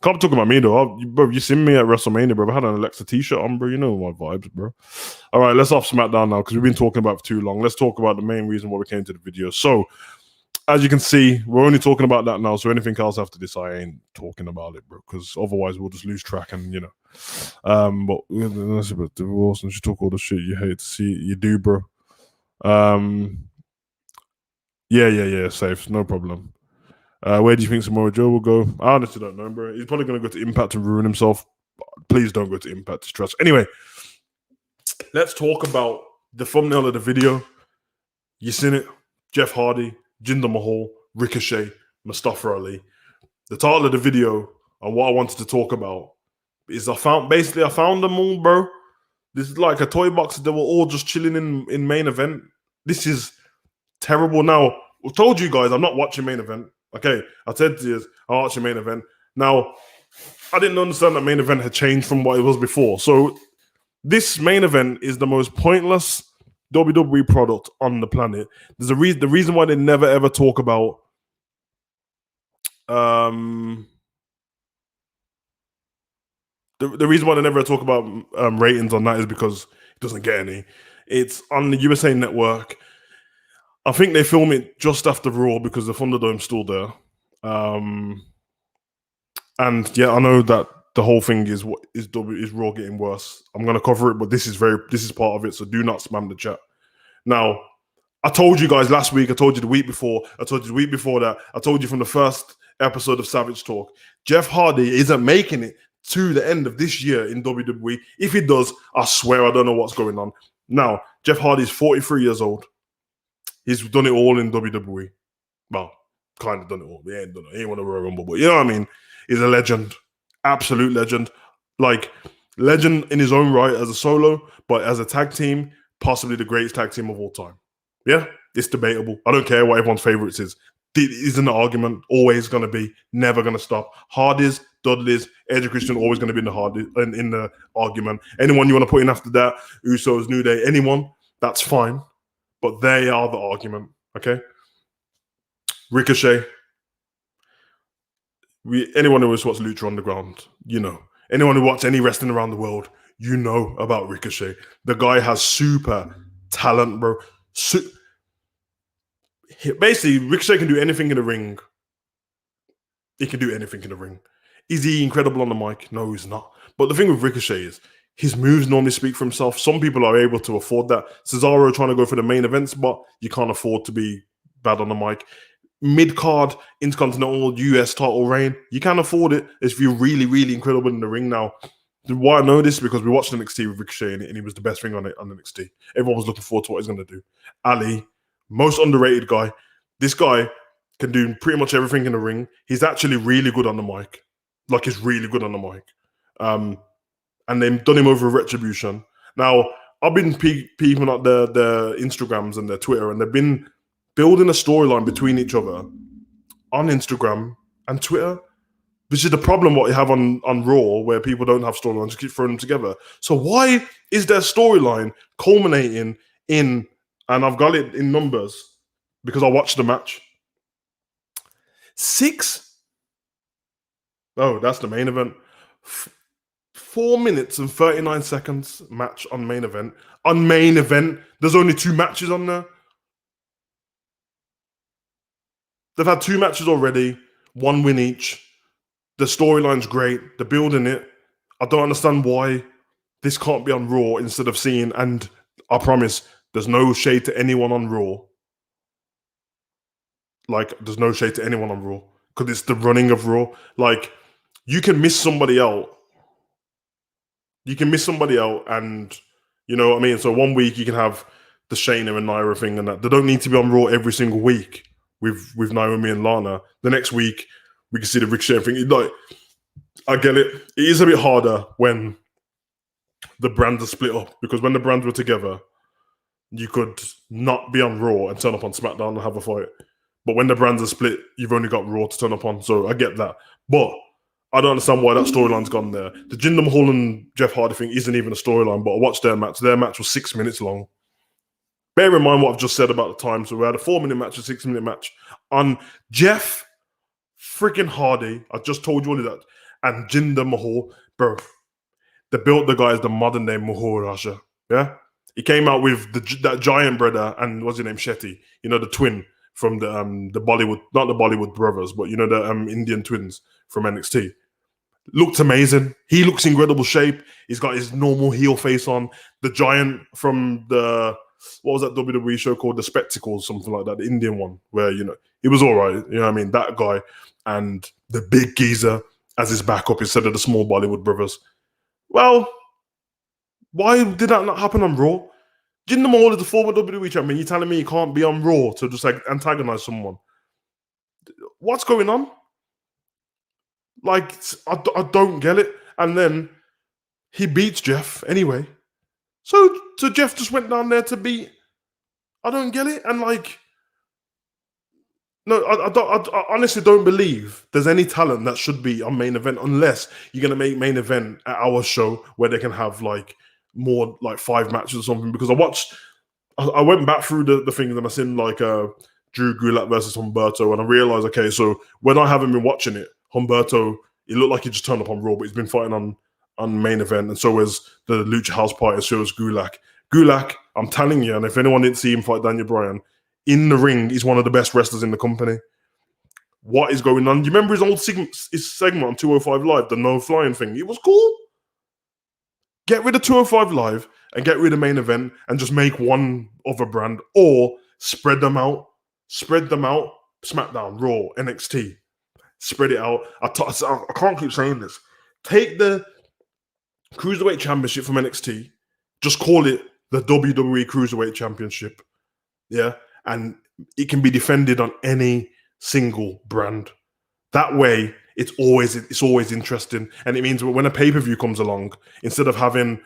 Can't talk about me though. Bro, you seen me at WrestleMania, bro. I had an Alexa t-shirt on, bro. You know my vibes, bro. All right, let's off SmackDown now because we've been talking about it for too long. Let's talk about the main reason why we came to the video. So, as you can see, we're only talking about that now. So anything else after this, I ain't talking about it, bro. Because otherwise, we'll just lose track, and you know. But that's about divorce, and you talk all the shit you hate to see. You do, bro. Yeah, safe, no problem. Where do you think Samoa Joe will go? I honestly don't know, bro. He's probably going to go to Impact and ruin himself. Please don't go to Impact. It's trash. Anyway, let's talk about the thumbnail of the video. You seen it? Jeff Hardy, Jinder Mahal, Ricochet, Mustafa Ali. The title of the video and what I wanted to talk about is I found them all, bro. This is like a toy box. They were all just chilling in main event. This is terrible. Now, I told you guys I'm not watching main event. Okay, I said to you, I'll watch the main event. Now, I didn't understand that main event had changed from what it was before. So, this main event is the most pointless WWE product on the planet. There's the reason why they never ever talk about the reason why they never talk about ratings on that is because it doesn't get any. It's on the USA Network. I think they film it just after Raw because the Thunderdome's still there. And yeah, I know that the whole thing is Raw getting worse. I'm gonna cover it, but this is part of it. So do not spam the chat. Now, I told you guys last week. I told you the week before. I told you the week before that. I told you from the first episode of Savage Talk. Jeff Hardy isn't making it to the end of this year in WWE. If he does, I swear I don't know what's going on. Now, Jeff Hardy is 43 years old. He's done it all in WWE. Well, kind of done it all. He ain't done it. He ain't won a Royal Rumble, but you know what I mean? He's a legend. Absolute legend. Like, legend in his own right as a solo, but as a tag team, possibly the greatest tag team of all time. Yeah, it's debatable. I don't care what everyone's favorites is. It isn't an argument. Always going to be. Never going to stop. Hardys, Dudleys, Edge and Christian always going to be in the argument. Anyone you want to put in after that, Usos, New Day, anyone, that's fine. But they are the argument, okay? Ricochet. Anyone who has watched Lucha Underground, you know. Anyone who watched any wrestling around the world, you know about Ricochet. The guy has super talent, bro. Basically, Ricochet can do anything in the ring. He can do anything in the ring. Is he incredible on the mic? No, he's not. But the thing with Ricochet is his moves normally speak for himself. Some people are able to afford that. Cesaro trying to go for the main event spot, you can't afford to be bad on the mic. Mid-card, Intercontinental, US title reign, you can afford it if you're really, really incredible in the ring. Now, why I know this is because we watched NXT with Ricochet and he was the best thing on NXT. Everyone was looking forward to what he's going to do. Ali, most underrated guy. This guy can do pretty much everything in the ring. He's actually really good on the mic. Like, he's really good on the mic. And they've done him over Retribution. Now, I've been peeping at their Instagrams and their Twitter, and they've been building a storyline between each other on Instagram and Twitter, which is the problem what you have on Raw, where people don't have storylines, just keep throwing them together. So why is their storyline culminating in, and I've got it in numbers because I watched the match, 6? Oh, that's the main event. 4 minutes and 39 seconds match on main event. On main event, there's only 2 matches on there. They've had 2 matches already, 1 win each. The storyline's great. They're building it. I don't understand why this can't be on Raw instead of seeing, and I promise, there's no shade to anyone on Raw. Like, there's no shade to anyone on Raw because it's the running of Raw. Like, you can miss somebody out. You can miss somebody out, and you know what I mean? So 1 week you can have the Shayna and Naira thing and that. They don't need to be on Raw every single week with Naomi and Lana. The next week we can see the Ricochet thing. Like, I get it. It is a bit harder when the brands are split up, because when the brands were together, you could not be on Raw and turn up on SmackDown and have a fight. But when the brands are split, you've only got Raw to turn up on. So I get that. But I don't understand why that storyline's gone there. The Jinder Mahal and Jeff Hardy thing isn't even a storyline, but I watched their match. Their match was 6 minutes long. Bear in mind what I've just said about the time. So we had a 4-minute match, a 6-minute match on Jeff freaking Hardy. I just told you all of that. And Jinder Mahal, bro. They built the guy as the modern day Maharaja. Yeah? He came out with that giant brother and what's his name? Shetty. You know, the twin from the Bollywood, not the Bollywood brothers, but you know, the Indian twins from NXT. Looked amazing. He looks incredible shape. He's got his normal heel face on. The giant from the, what was that WWE show called? The Spectacles, something like that, the Indian one, where, you know, he was all right. You know what I mean? That guy and the big geezer as his backup instead of the small Bollywood brothers. Well, why did that not happen on Raw? Jinder Mahal is the former WWE champion. You're telling me you can't be on Raw to just like antagonize someone? What's going on? Like, I don't get it. And then he beats Jeff anyway. So Jeff just went down there to beat. I don't get it. And like, no, I honestly don't believe there's any talent that should be on main event unless you're gonna make main event at our show where they can have like more like 5 matches or something. Because I went back through the things and I seen like Drew Gulak versus Humberto, and I realized, okay, so when I haven't been watching it, Humberto, it looked like he just turned up on Raw, but he's been fighting on main event, and so is the Lucha House Party, and so is Gulak. Gulak, I'm telling you, and if anyone didn't see him fight Daniel Bryan, in the ring, he's one of the best wrestlers in the company. What is going on? Do you remember his old segment on 205 Live, the no flying thing? It was cool. Get rid of 205 Live and get rid of main event and just make one other brand, or spread them out. Spread them out. SmackDown, Raw, NXT. Spread it out. I can't keep saying this. Take the Cruiserweight Championship from NXT. Just call it the WWE Cruiserweight Championship. Yeah. And it can be defended on any single brand. That way, it's always interesting. And it means when a pay-per-view comes along, instead of having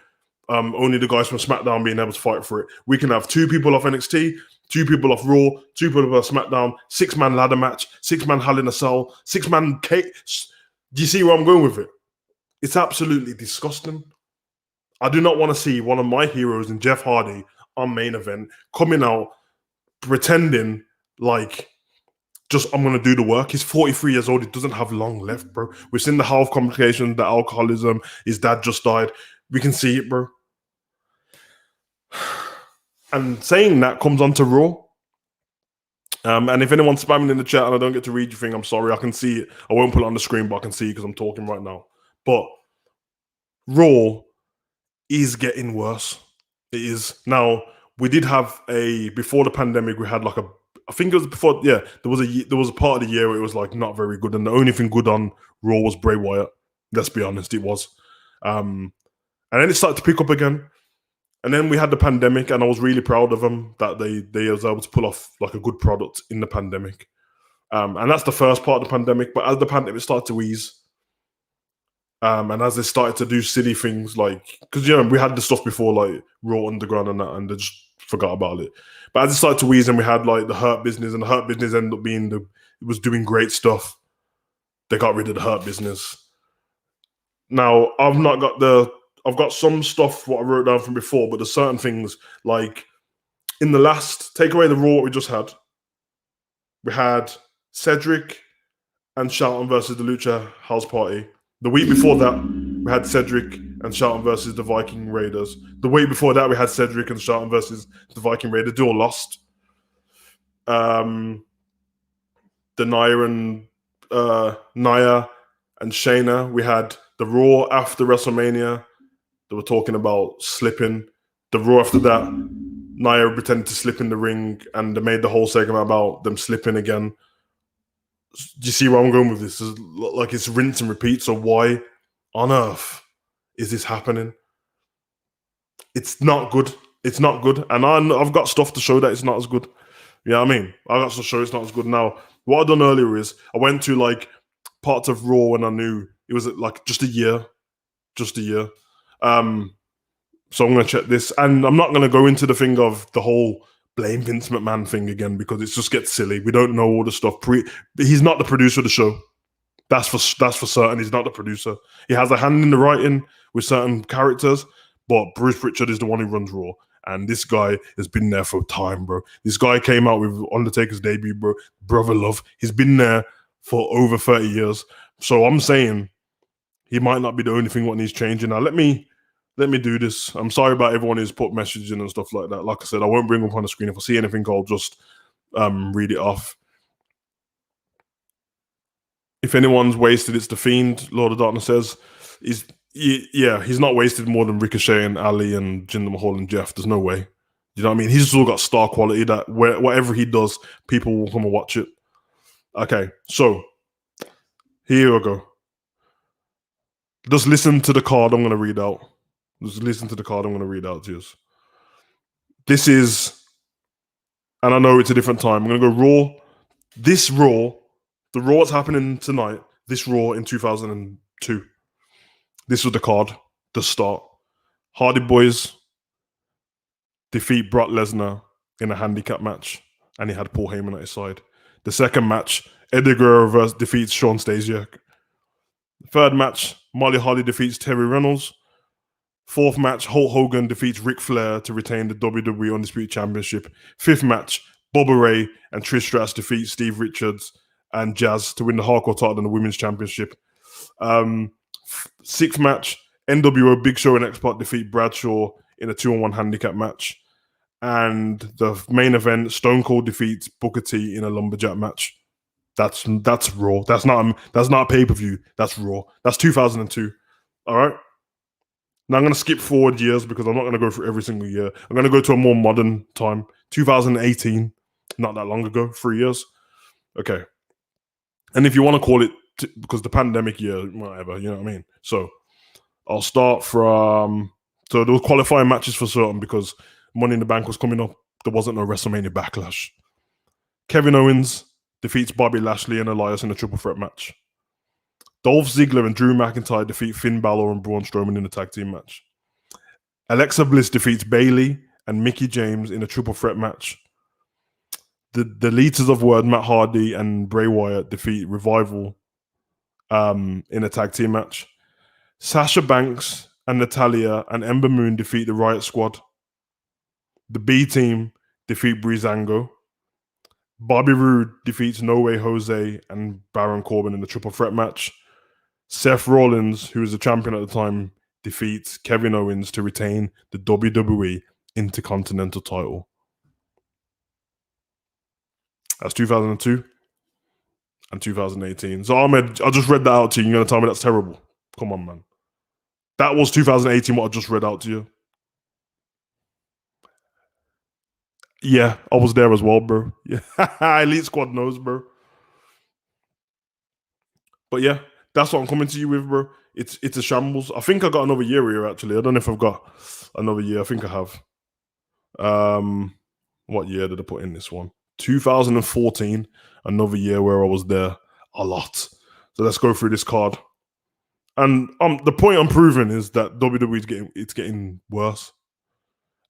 only the guys from SmackDown being able to fight for it, we can have 2 people off NXT, 2 people off Raw, 2 people off SmackDown, 6-man ladder match, 6-man Hell in a Cell, 6-man cage. Do you see where I'm going with it? It's absolutely disgusting. I do not want to see one of my heroes in Jeff Hardy on main event coming out pretending like just I'm going to do the work. He's 43 years old. He doesn't have long left, bro. We've seen the health complications, the alcoholism. His dad just died. We can see it, bro. And saying that comes on to Raw. And if anyone's spamming in the chat and I don't get to read your thing, I'm sorry. I can see it. I won't put it on the screen, but I can see it because I'm talking right now. But Raw is getting worse. It is. Now, we did have before the pandemic, we had like I think it was before, yeah, there was a part of the year where it was like not very good. And the only thing good on Raw was Bray Wyatt. Let's be honest, it was. And then it started to pick up again. And then we had the pandemic, and I was really proud of them that they was able to pull off like a good product in the pandemic. And that's the first part of the pandemic. But as the pandemic started to ease, and as they started to do silly things like, because you know we had the stuff before like Raw Underground and that, and they just forgot about it. But as it started to ease, and we had like the Hurt Business, and the Hurt Business ended up being it was doing great stuff. They got rid of the Hurt Business. Now I've got some stuff what I wrote down from before, but there's certain things like in the last, take away the Raw we just had. We had Cedric and Shelton versus the Lucha House Party. The week before that, we had Cedric and Shelton versus the Viking Raiders. The week before that, we had Cedric and Shelton versus the Viking Raiders. They all lost. The Nia and Shayna. We had the Raw after WrestleMania. They were talking about slipping. The Raw after that, Nia pretended to slip in the ring, and they made the whole segment about them slipping again. Do you see where I'm going with this? It's like it's rinse and repeat. So why on earth is this happening? It's not good. It's not good. And I've got stuff to show that it's not as good. You know what I mean? I got to show it's not as good. Now, what I done earlier is I went to like parts of Raw when I knew it was like just a year. So I'm going to check this. And I'm not going to go into the thing of the whole blame Vince McMahon thing again because it just gets silly. We don't know all the stuff. He's not the producer of the show. That's for certain. He's not the producer. He has a hand in the writing with certain characters, but Bruce Pritchard is the one who runs Raw. And this guy has been there for time, bro. This guy came out with Undertaker's debut, bro. Brother Love. He's been there for over 30 years. So I'm saying he might not be the only thing what needs changing. Now, let me do this. I'm sorry about everyone who's put messaging and stuff like that. Like I said, I won't bring them up on the screen. If I see anything, I'll just read it off. If anyone's wasted, it's the Fiend. Lord of Darkness says, he's not wasted more than Ricochet and Ali and Jinder Mahal and Jeff. There's no way. You know what I mean? He's still got star quality that whatever he does, people will come and watch it. Okay, so here we go. Just listen to the card I'm going to read out. Just listen to the card I'm going to read out to you. This is, and I know it's a different time. I'm going to go Raw. This Raw, the Raw that's happening tonight, this Raw in 2002. This was the card, the start. Hardy Boys defeat Brock Lesnar in a handicap match, and he had Paul Heyman at his side. The second match, Eddie Guerrero defeats Shawn Stasiak. Third match, Molly Holly defeats Terry Reynolds. Fourth match, Hulk Hogan defeats Ric Flair to retain the WWE Undisputed Championship. Fifth match, Bubba Ray and Trish Stratus defeat Steve Richards and Jazz to win the Hardcore title and the Women's Championship. Sixth match, NWO Big Show and X-Pac defeat Bradshaw in a 2-on-1 handicap match. And the main event, Stone Cold defeats Booker T in a lumberjack match. That's Raw. That's not a pay-per-view. That's Raw. That's 2002. All right? Now I'm going to skip forward years because I'm not going to go through every single year. I'm going to go to a more modern time. 2018. Not that long ago. 3 years. Okay. And if you want to call it, because the pandemic year, whatever, you know what I mean? So I'll start from... So there were qualifying matches for certain because Money in the Bank was coming up. There wasn't no WrestleMania Backlash. Kevin Owens defeats Bobby Lashley and Elias in a triple threat match. Dolph Ziggler and Drew McIntyre defeat Finn Balor and Braun Strowman in a tag team match. Alexa Bliss defeats Bayley and Mickie James in a triple threat match. The Leaders of Word, Matt Hardy and Bray Wyatt defeat Revival in a tag team match. Sasha Banks and Natalya and Ember Moon defeat the Riot Squad. The B Team defeat Breezango. Bobby Roode defeats No Way Jose and Baron Corbin in the triple threat match. Seth Rollins, who was the champion at the time, defeats Kevin Owens to retain the WWE Intercontinental title. That's 2002 and 2018. So Ahmed, I just read that out to you. You're going to tell me that's terrible? Come on, man. That was 2018, what I just read out to you. Yeah, I was there as well, bro. Yeah, Elite Squad knows, bro. But yeah, that's what I'm coming to you with, bro. It's a shambles. I think I got another year here, actually. I don't know if I've got another year. I think I have. What year did I put in this one? 2014, another year where I was there a lot. So let's go through this card. And the point I'm proving is that WWE's getting worse.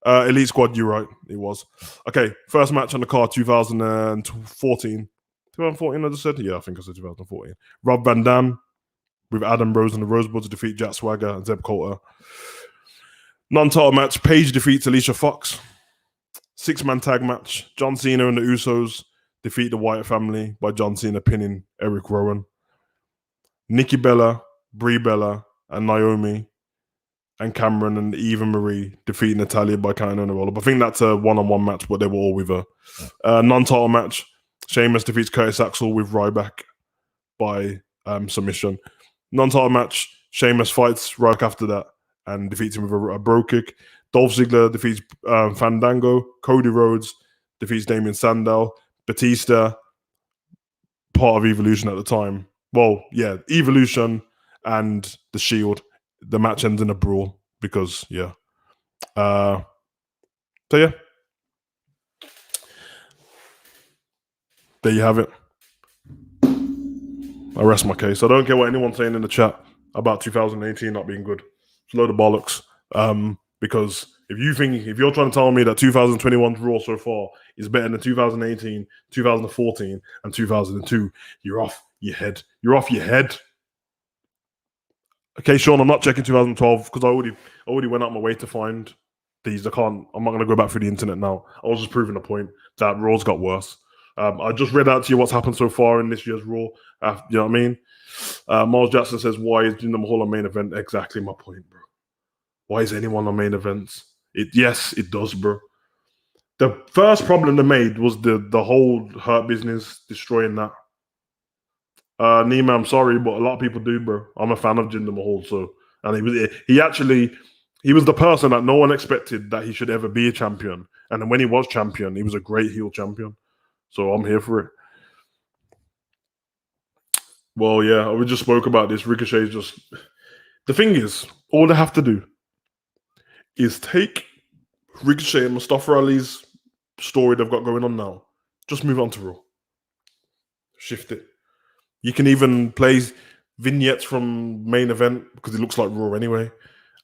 Elite Squad, you're right. It was. Okay, first match on the card, 2014. 2014, I just said? Yeah, I think I said 2014. Rob Van Dam with Adam Rose and the Rosebuds to defeat Jack Swagger and Zeb Coulter. Non-title match, Paige defeats Alicia Fox. 6-man tag match, John Cena and the Usos defeat the Wyatt family by John Cena pinning Eric Rowan. Nikki Bella, Brie Bella, and Naomi and Cameron and Eva Marie defeat Natalya by counting on the roll-up. I think that's a one-on-one match, but they were all with her. Non-title match, Sheamus defeats Curtis Axel with Ryback by submission. Non-title match, Sheamus fights Ryback after that and defeats him with a bro kick. Dolph Ziggler defeats Fandango. Cody Rhodes defeats Damien Sandow. Batista, part of Evolution at the time. Well, yeah, Evolution and The Shield. The match ends in a brawl because, yeah. So, yeah. There you have it. I rest my case. I don't care what anyone's saying in the chat about 2018 not being good. It's a load of bollocks. Because If you're trying to tell me that 2021's Raw so far is better than 2018, 2014, and 2002, you're off your head. You're off your head. Okay, Sean, I'm not checking 2012 because I already went out my way to find these. I'm not going to go back through the internet now. I was just proving the point that Raw's got worse. I just read out to you what's happened so far in this year's Raw. You know what I mean? Miles Jackson says, why is Jinder Mahal a main event? Exactly my point, bro. Why is anyone on main events? Yes, it does, bro. The first problem they made was the whole Hurt Business destroying that. Nima, I'm sorry, but a lot of people do, bro. I'm a fan of Jinder Mahal, so and he was the person that no one expected that he should ever be a champion. And then when he was champion, he was a great heel champion. So I'm here for it. Well, yeah, we just spoke about this. Ricochet's just the thing is, all they have to do is take Ricochet and Mustafa Ali's story they've got going on now. Just move on to Raw. Shift it. You can even play vignettes from main event because it looks like Raw anyway,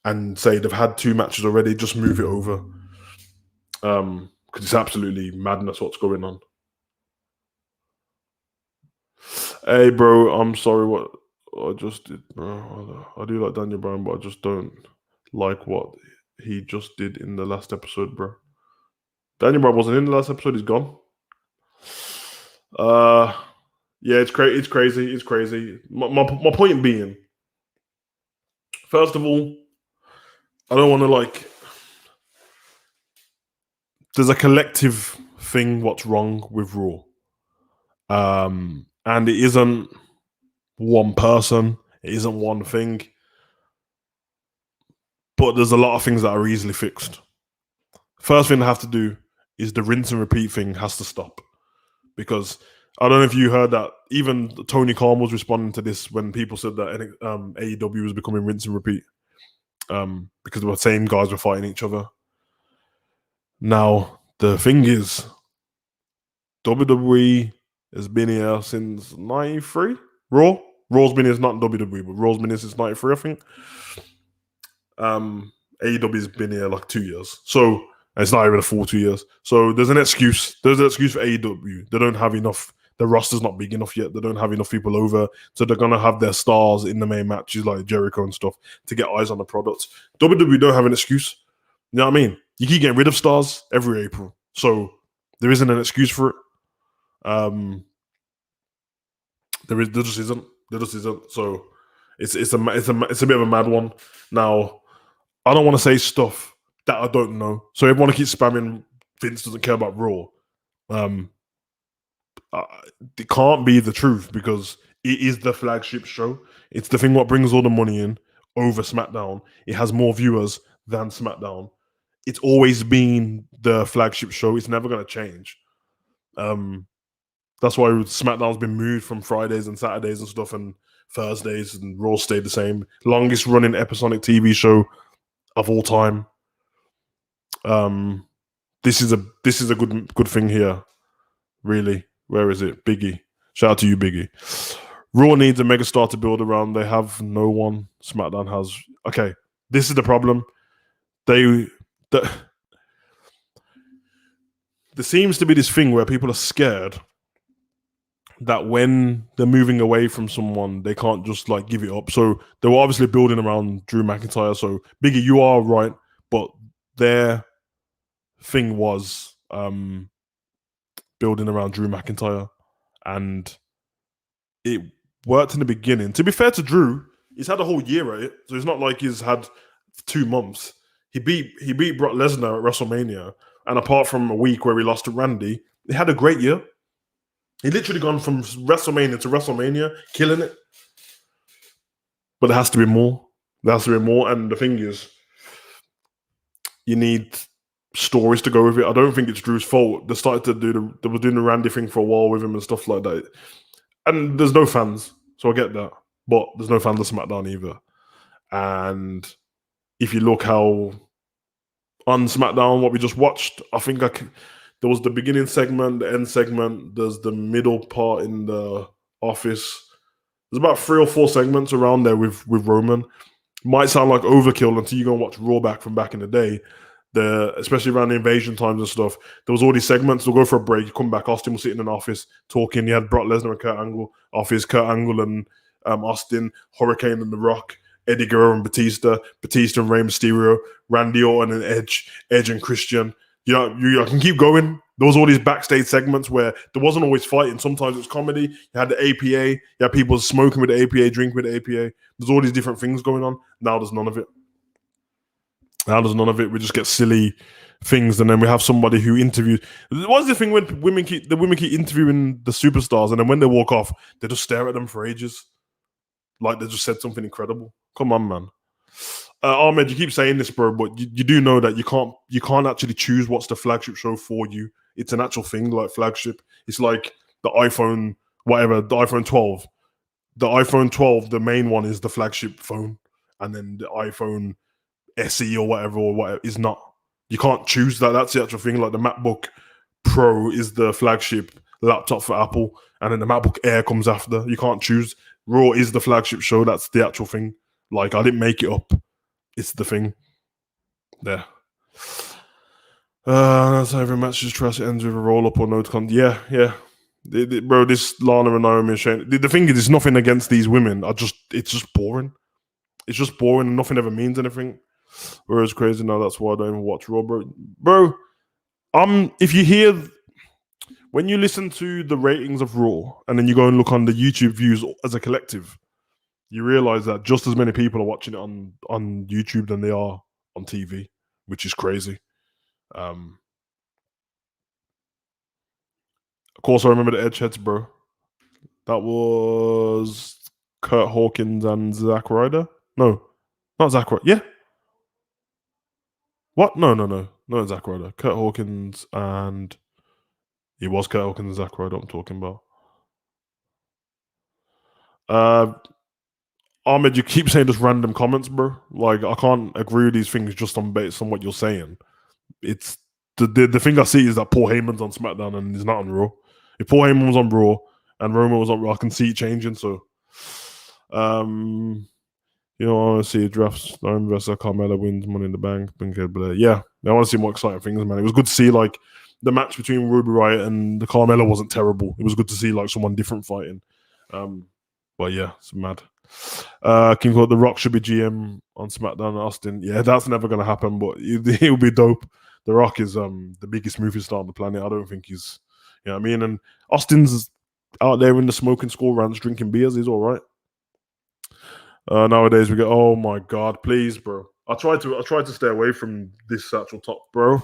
and say they've had 2 matches already. Just move it over because it's absolutely madness what's going on. Hey, bro, I'm sorry what I just did, bro. I do like Daniel Bryan, but I just don't like what he just did in the last episode, bro. Daniel Bryan wasn't in the last episode. He's gone. Yeah, it's crazy. It's crazy. My point being, first of all, I don't want to there's a collective thing what's wrong with Raw. And it isn't one person, it isn't one thing. But there's a lot of things that are easily fixed. First thing they have to do is the rinse and repeat thing has to stop. Because I don't know if you heard that even Tony Khan was responding to this when people said that AEW was becoming rinse and repeat because the same guys were fighting each other. Now, the thing is, WWE has been here since 93. Raw's been here, not WWE, but Raw's been here since 93, I think. AEW's been here like 2 years. So it's not even a full 2 years. So there's an excuse. There's an excuse for AEW. They don't have enough. The roster's not big enough yet. They don't have enough people over. So they're going to have their stars in the main matches like Jericho and stuff to get eyes on the products. WWE don't have an excuse. You know what I mean? You keep getting rid of stars every April. So there isn't an excuse for it. There just isn't. There just isn't. So it's a bit of a mad one. Now, I don't want to say stuff that I don't know. So everyone keeps spamming Vince doesn't care about Raw. It can't be the truth because it is the flagship show. It's the thing what brings all the money in over SmackDown. It has more viewers than SmackDown. It's always been the flagship show. It's never going to change. That's why SmackDown's been moved from Fridays and Saturdays and stuff and Thursdays, and Raw stayed the same. Longest running episodic TV show of all time. This is a good thing here. Really. Where is it? Biggie. Shout out to you, Biggie. Raw needs a megastar to build around. They have no one. SmackDown has. Okay, this is the problem. There seems to be this thing where people are scared that when they're moving away from someone, they can't just like give it up. So they were obviously building around Drew McIntyre. So Biggie, you are right, but their thing was building around Drew McIntyre, and it worked in the beginning. To be fair to Drew, he's had a whole year at it, so it's not like he's had 2 months. He beat Brock Lesnar at WrestleMania, and apart from a week where he lost to Randy, he had a great year. He literally gone from WrestleMania to WrestleMania, killing it. But there has to be more. There has to be more, and the thing is, you need stories to go with it. I don't think it's Drew's fault. They started to they were doing the Randy thing for a while with him and stuff like that. And there's no fans, so I get that. But there's no fans of SmackDown either. And if you look how on SmackDown, what we just watched, I think there was the beginning segment, the end segment, there's the middle part in the office. There's about 3 or 4 segments around there with Roman. Might sound like overkill until you go and watch Raw back from back in the day. Especially around the invasion times and stuff. There was all these segments. They'll go for a break. You come back. Austin will sit in an office talking. You had Brock Lesnar and Kurt Angle office. Kurt Angle and Austin, Hurricane and The Rock, Eddie Guerrero and Batista and Rey Mysterio, Randy Orton and Edge and Christian. I can keep going. There was all these backstage segments where there wasn't always fighting. Sometimes it was comedy. You had the APA. You had people smoking with the APA, drinking with the APA. There's all these different things going on. Now there's none of it. We just get silly things, and then we have somebody who interviews. What's the thing when the women keep interviewing the superstars, and then when they walk off, they just stare at them for ages, like they just said something incredible. Come on, man. Ahmed, you keep saying this, bro, but you do know that you can't actually choose what's the flagship show for you. It's an actual thing, like flagship. It's like the iPhone, whatever, the iPhone 12. The iPhone 12, the main one is the flagship phone, and then the iPhone SE or whatever is not. You can't choose that. That's the actual thing. Like the MacBook Pro is the flagship laptop for Apple, and then the MacBook Air comes after. You can't choose. Raw is the flagship show. That's the actual thing. Like, I didn't make it up. It's the thing. There. That's how every match just tries to end with a roll up or no con. Yeah. Bro, this Lana and Naomi and Shane. The thing is, it's nothing against these women. It's just boring. It's just boring and nothing ever means anything. Whereas crazy now, that's why I don't even watch Raw, bro. Bro, if you hear, when you listen to the ratings of Raw and then you go and look on the YouTube views as a collective, you realize that just as many people are watching it on YouTube than they are on TV, which is crazy. Of course, I remember the Edgeheads, bro. That was Kurt Hawkins and Zack Ryder. No, not Zack Ryder. Yeah. What? No, not Zack Ryder. Kurt Hawkins and it was Kurt Hawkins and Zack Ryder I'm talking about. Ahmed, you keep saying just random comments, bro. Like, I can't agree with these things just based on what you're saying. It's the thing I see is that Paul Heyman's on SmackDown and he's not on Raw. If Paul Heyman was on Raw and Roman was on Raw, I can see it changing. So, I want to see drafts. Naomi versus Carmella wins Money in the Bank. Yeah, I want to see more exciting things, man. It was good to see like the match between Ruby Riott and the Carmella wasn't terrible. It was good to see like someone different fighting. But yeah, it's mad. King Court, The Rock should be GM on SmackDown. Austin, yeah, that's never gonna happen, but it'll be dope. The Rock is the biggest movie star on the planet. I don't think he's, you know what I mean. And Austin's out there in the smoking school rounds drinking beers. He's all right. Nowadays we go, oh my god, please, bro. I tried to stay away from this actual top, bro.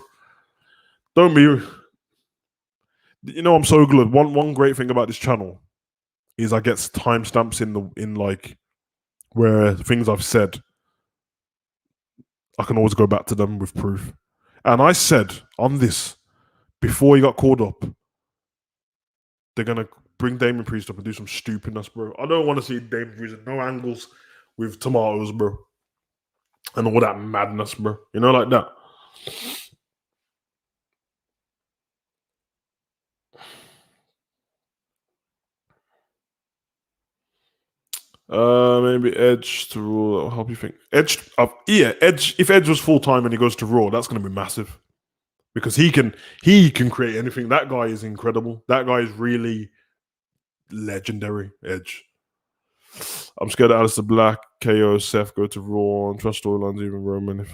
Don't be. You know, I'm so good. One great thing about this channel is I get timestamps in like where things I've said, I can always go back to them with proof. And I said on this before he got called up, they're gonna bring Damien Priest up and do some stupidness, bro. I don't want to see Damien Priest in no angles with tomatoes, bro, and all that madness, bro. You know, like that. Maybe Edge to Raw. How do you think? Edge, Edge. If Edge was full time and he goes to Raw, that's going to be massive because he can create anything. That guy is incredible. That guy is really legendary. Edge. I'm scared that Aleister Black, KO, Seth go to Raw and trust storylines, even Roman.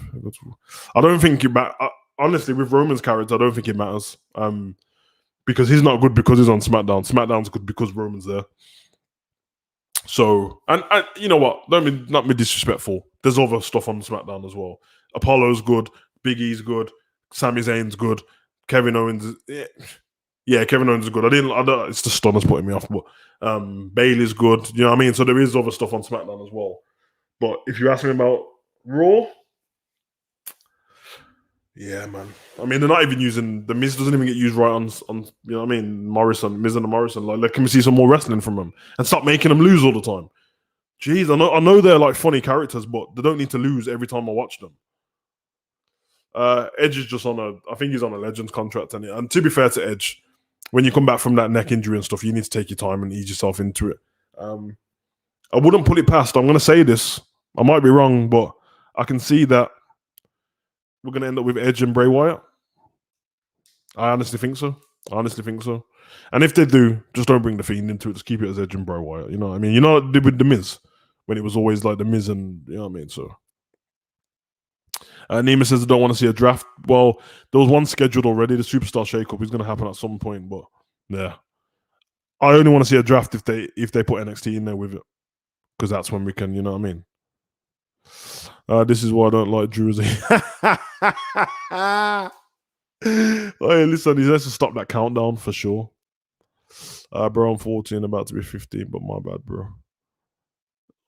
I don't think it matters. Honestly, with Roman's character, I don't think it matters. Because he's not good because he's on SmackDown. SmackDown's good because Roman's there. So, and you know what? Not be disrespectful. There's other stuff on SmackDown as well. Apollo's good. Big E's good. Sami Zayn's good. Kevin Owens. Yeah, Kevin Owens is good. It's the stunners putting me off, but Bayley's good. You know what I mean? So there is other stuff on SmackDown as well. But if you ask me about Raw, yeah, man. I mean, they're not even using the Miz. Doesn't even get used right on. You know what I mean? Miz and Morrison. Like, can we see some more wrestling from them and stop making them lose all the time? Jeez, I know they're like funny characters, but they don't need to lose every time I watch them. Edge is just I think he's on a Legends contract, and to be fair to Edge, when you come back from that neck injury and stuff, you need to take your time and ease yourself into it. I wouldn't put it past. I'm going to say this. I might be wrong, but I can see that we're gonna end up with Edge and Bray Wyatt? I honestly think so. And if they do, just don't bring the Fiend into it. Just keep it as Edge and Bray Wyatt. You know what I mean? You know what they did with the Miz when it was always like the Miz and you know what I mean. So. Nima says I don't want to see a draft. Well, there was one scheduled already. The Superstar Shakeup is going to happen at some point, but yeah, I only want to see a draft if they put NXT in there with it, because that's when we can, you know what I mean. This is why I don't like Drew. Hey, listen, he has to stop that countdown for sure. Bro, I'm 14, about to be 15, but my bad, bro.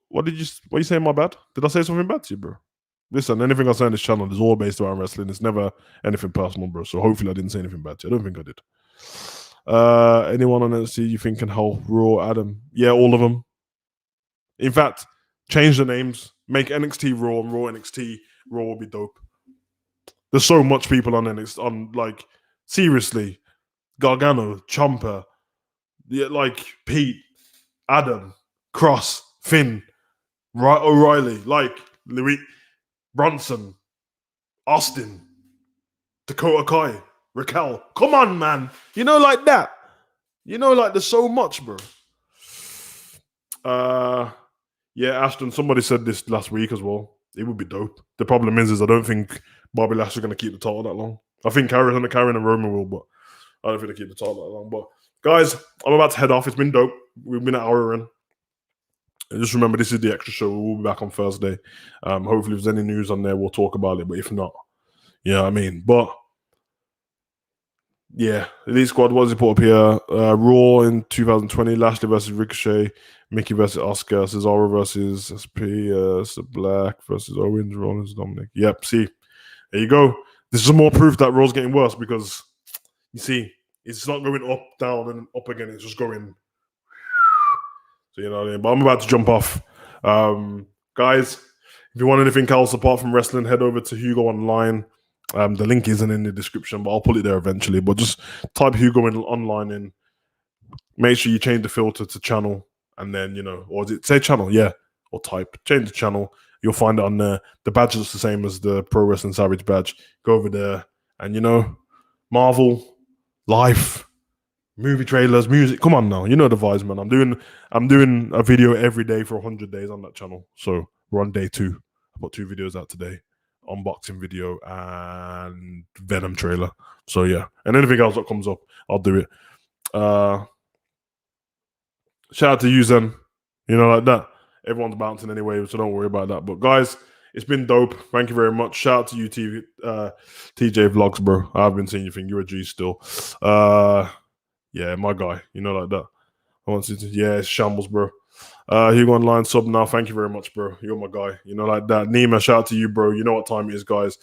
What you saying, my bad? Did I say something bad to you, bro? Listen, anything I say on this channel is all based around wrestling. It's never anything personal, bro. So hopefully I didn't say anything bad to you. I don't think I did. Anyone on NXT you think can help Raw, Adam? Yeah, all of them. In fact, change the names. Make NXT Raw and Raw NXT. Raw will be dope. There's so much people on NXT. On like, seriously, Gargano, Ciampa, yeah, like Pete, Adam, Cross, Finn, O'Reilly, like Louis, Bronson, Austin, Dakota Kai, Raquel. Come on, man. You know, like that. You know, like there's so much, bro. Yeah, Ashton, somebody said this last week as well. It would be dope. The problem is I don't think Bobby Lashley's going to keep the title that long. I think Karen and Roman will, but I don't think they keep the title that long. But guys, I'm about to head off. It's been dope. We've been an hour in. And just remember, this is the extra show. We'll be back on Thursday. Hopefully, if there's any news on there, we'll talk about it. But if not, you know what I mean? But yeah, Elite Squad, what does he put up here? Raw in 2020, Lashley versus Ricochet, Mickey versus Oscar, Cesaro versus SP, Black versus Owens, Rollins, Dominic. Yep, see, there you go. This is more proof that Raw's getting worse because you see, it's not going up, down, and up again. It's just going. So you know what I mean? But I'm about to jump off. Guys, if you want anything else apart from wrestling, head over to Hugo Online. The link isn't in the description, but I'll put it there eventually. But just type Hugo Online in. Make sure you change the filter to channel, and then, you know, or does it say channel? Yeah, or change the channel. You'll find it on there. The badge is the same as the Pro Wrestling Savage badge. Go over there, and you know, Marvel, life, movie trailers, music. Come on now, you know the vibes, man. I'm doing a video every day for 100 days on that channel. So we're on day 2. I put 2 videos out today. Unboxing video and Venom trailer. So yeah, and anything else that comes up, I'll do it. Shout out to you, Zen. You know, like that. Everyone's bouncing anyway, so don't worry about that. But guys, it's been dope. Thank you very much. Shout out to you, TJ Vlogs, bro. I've been seeing your thing. You're a G still. Yeah, my guy. You know, like that. Yeah, it's shambles, bro. Hugo Online sub now. Thank you very much, bro. You're my guy. You know, like that. Nima, shout out to you, bro. You know what time it is, guys.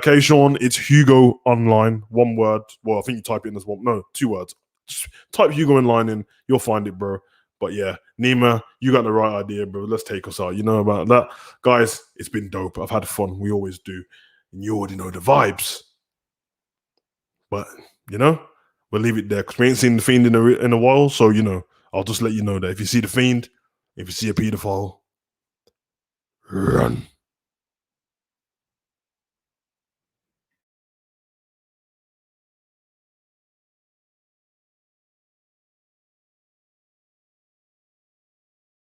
K-Sean, it's Hugo Online. One word. Well, I think you type it in as one. No, 2 words. Just type Hugo Online in. You'll find it, bro. But yeah, Nima, you got the right idea, bro. Let's take us out. You know about that. Guys, it's been dope. I've had fun. We always do. And you already know the vibes. But, you know, we'll leave it there because we ain't seen the Fiend in a while. So, you know, I'll just let you know that if you see the Fiend, if you see a pedophile, run.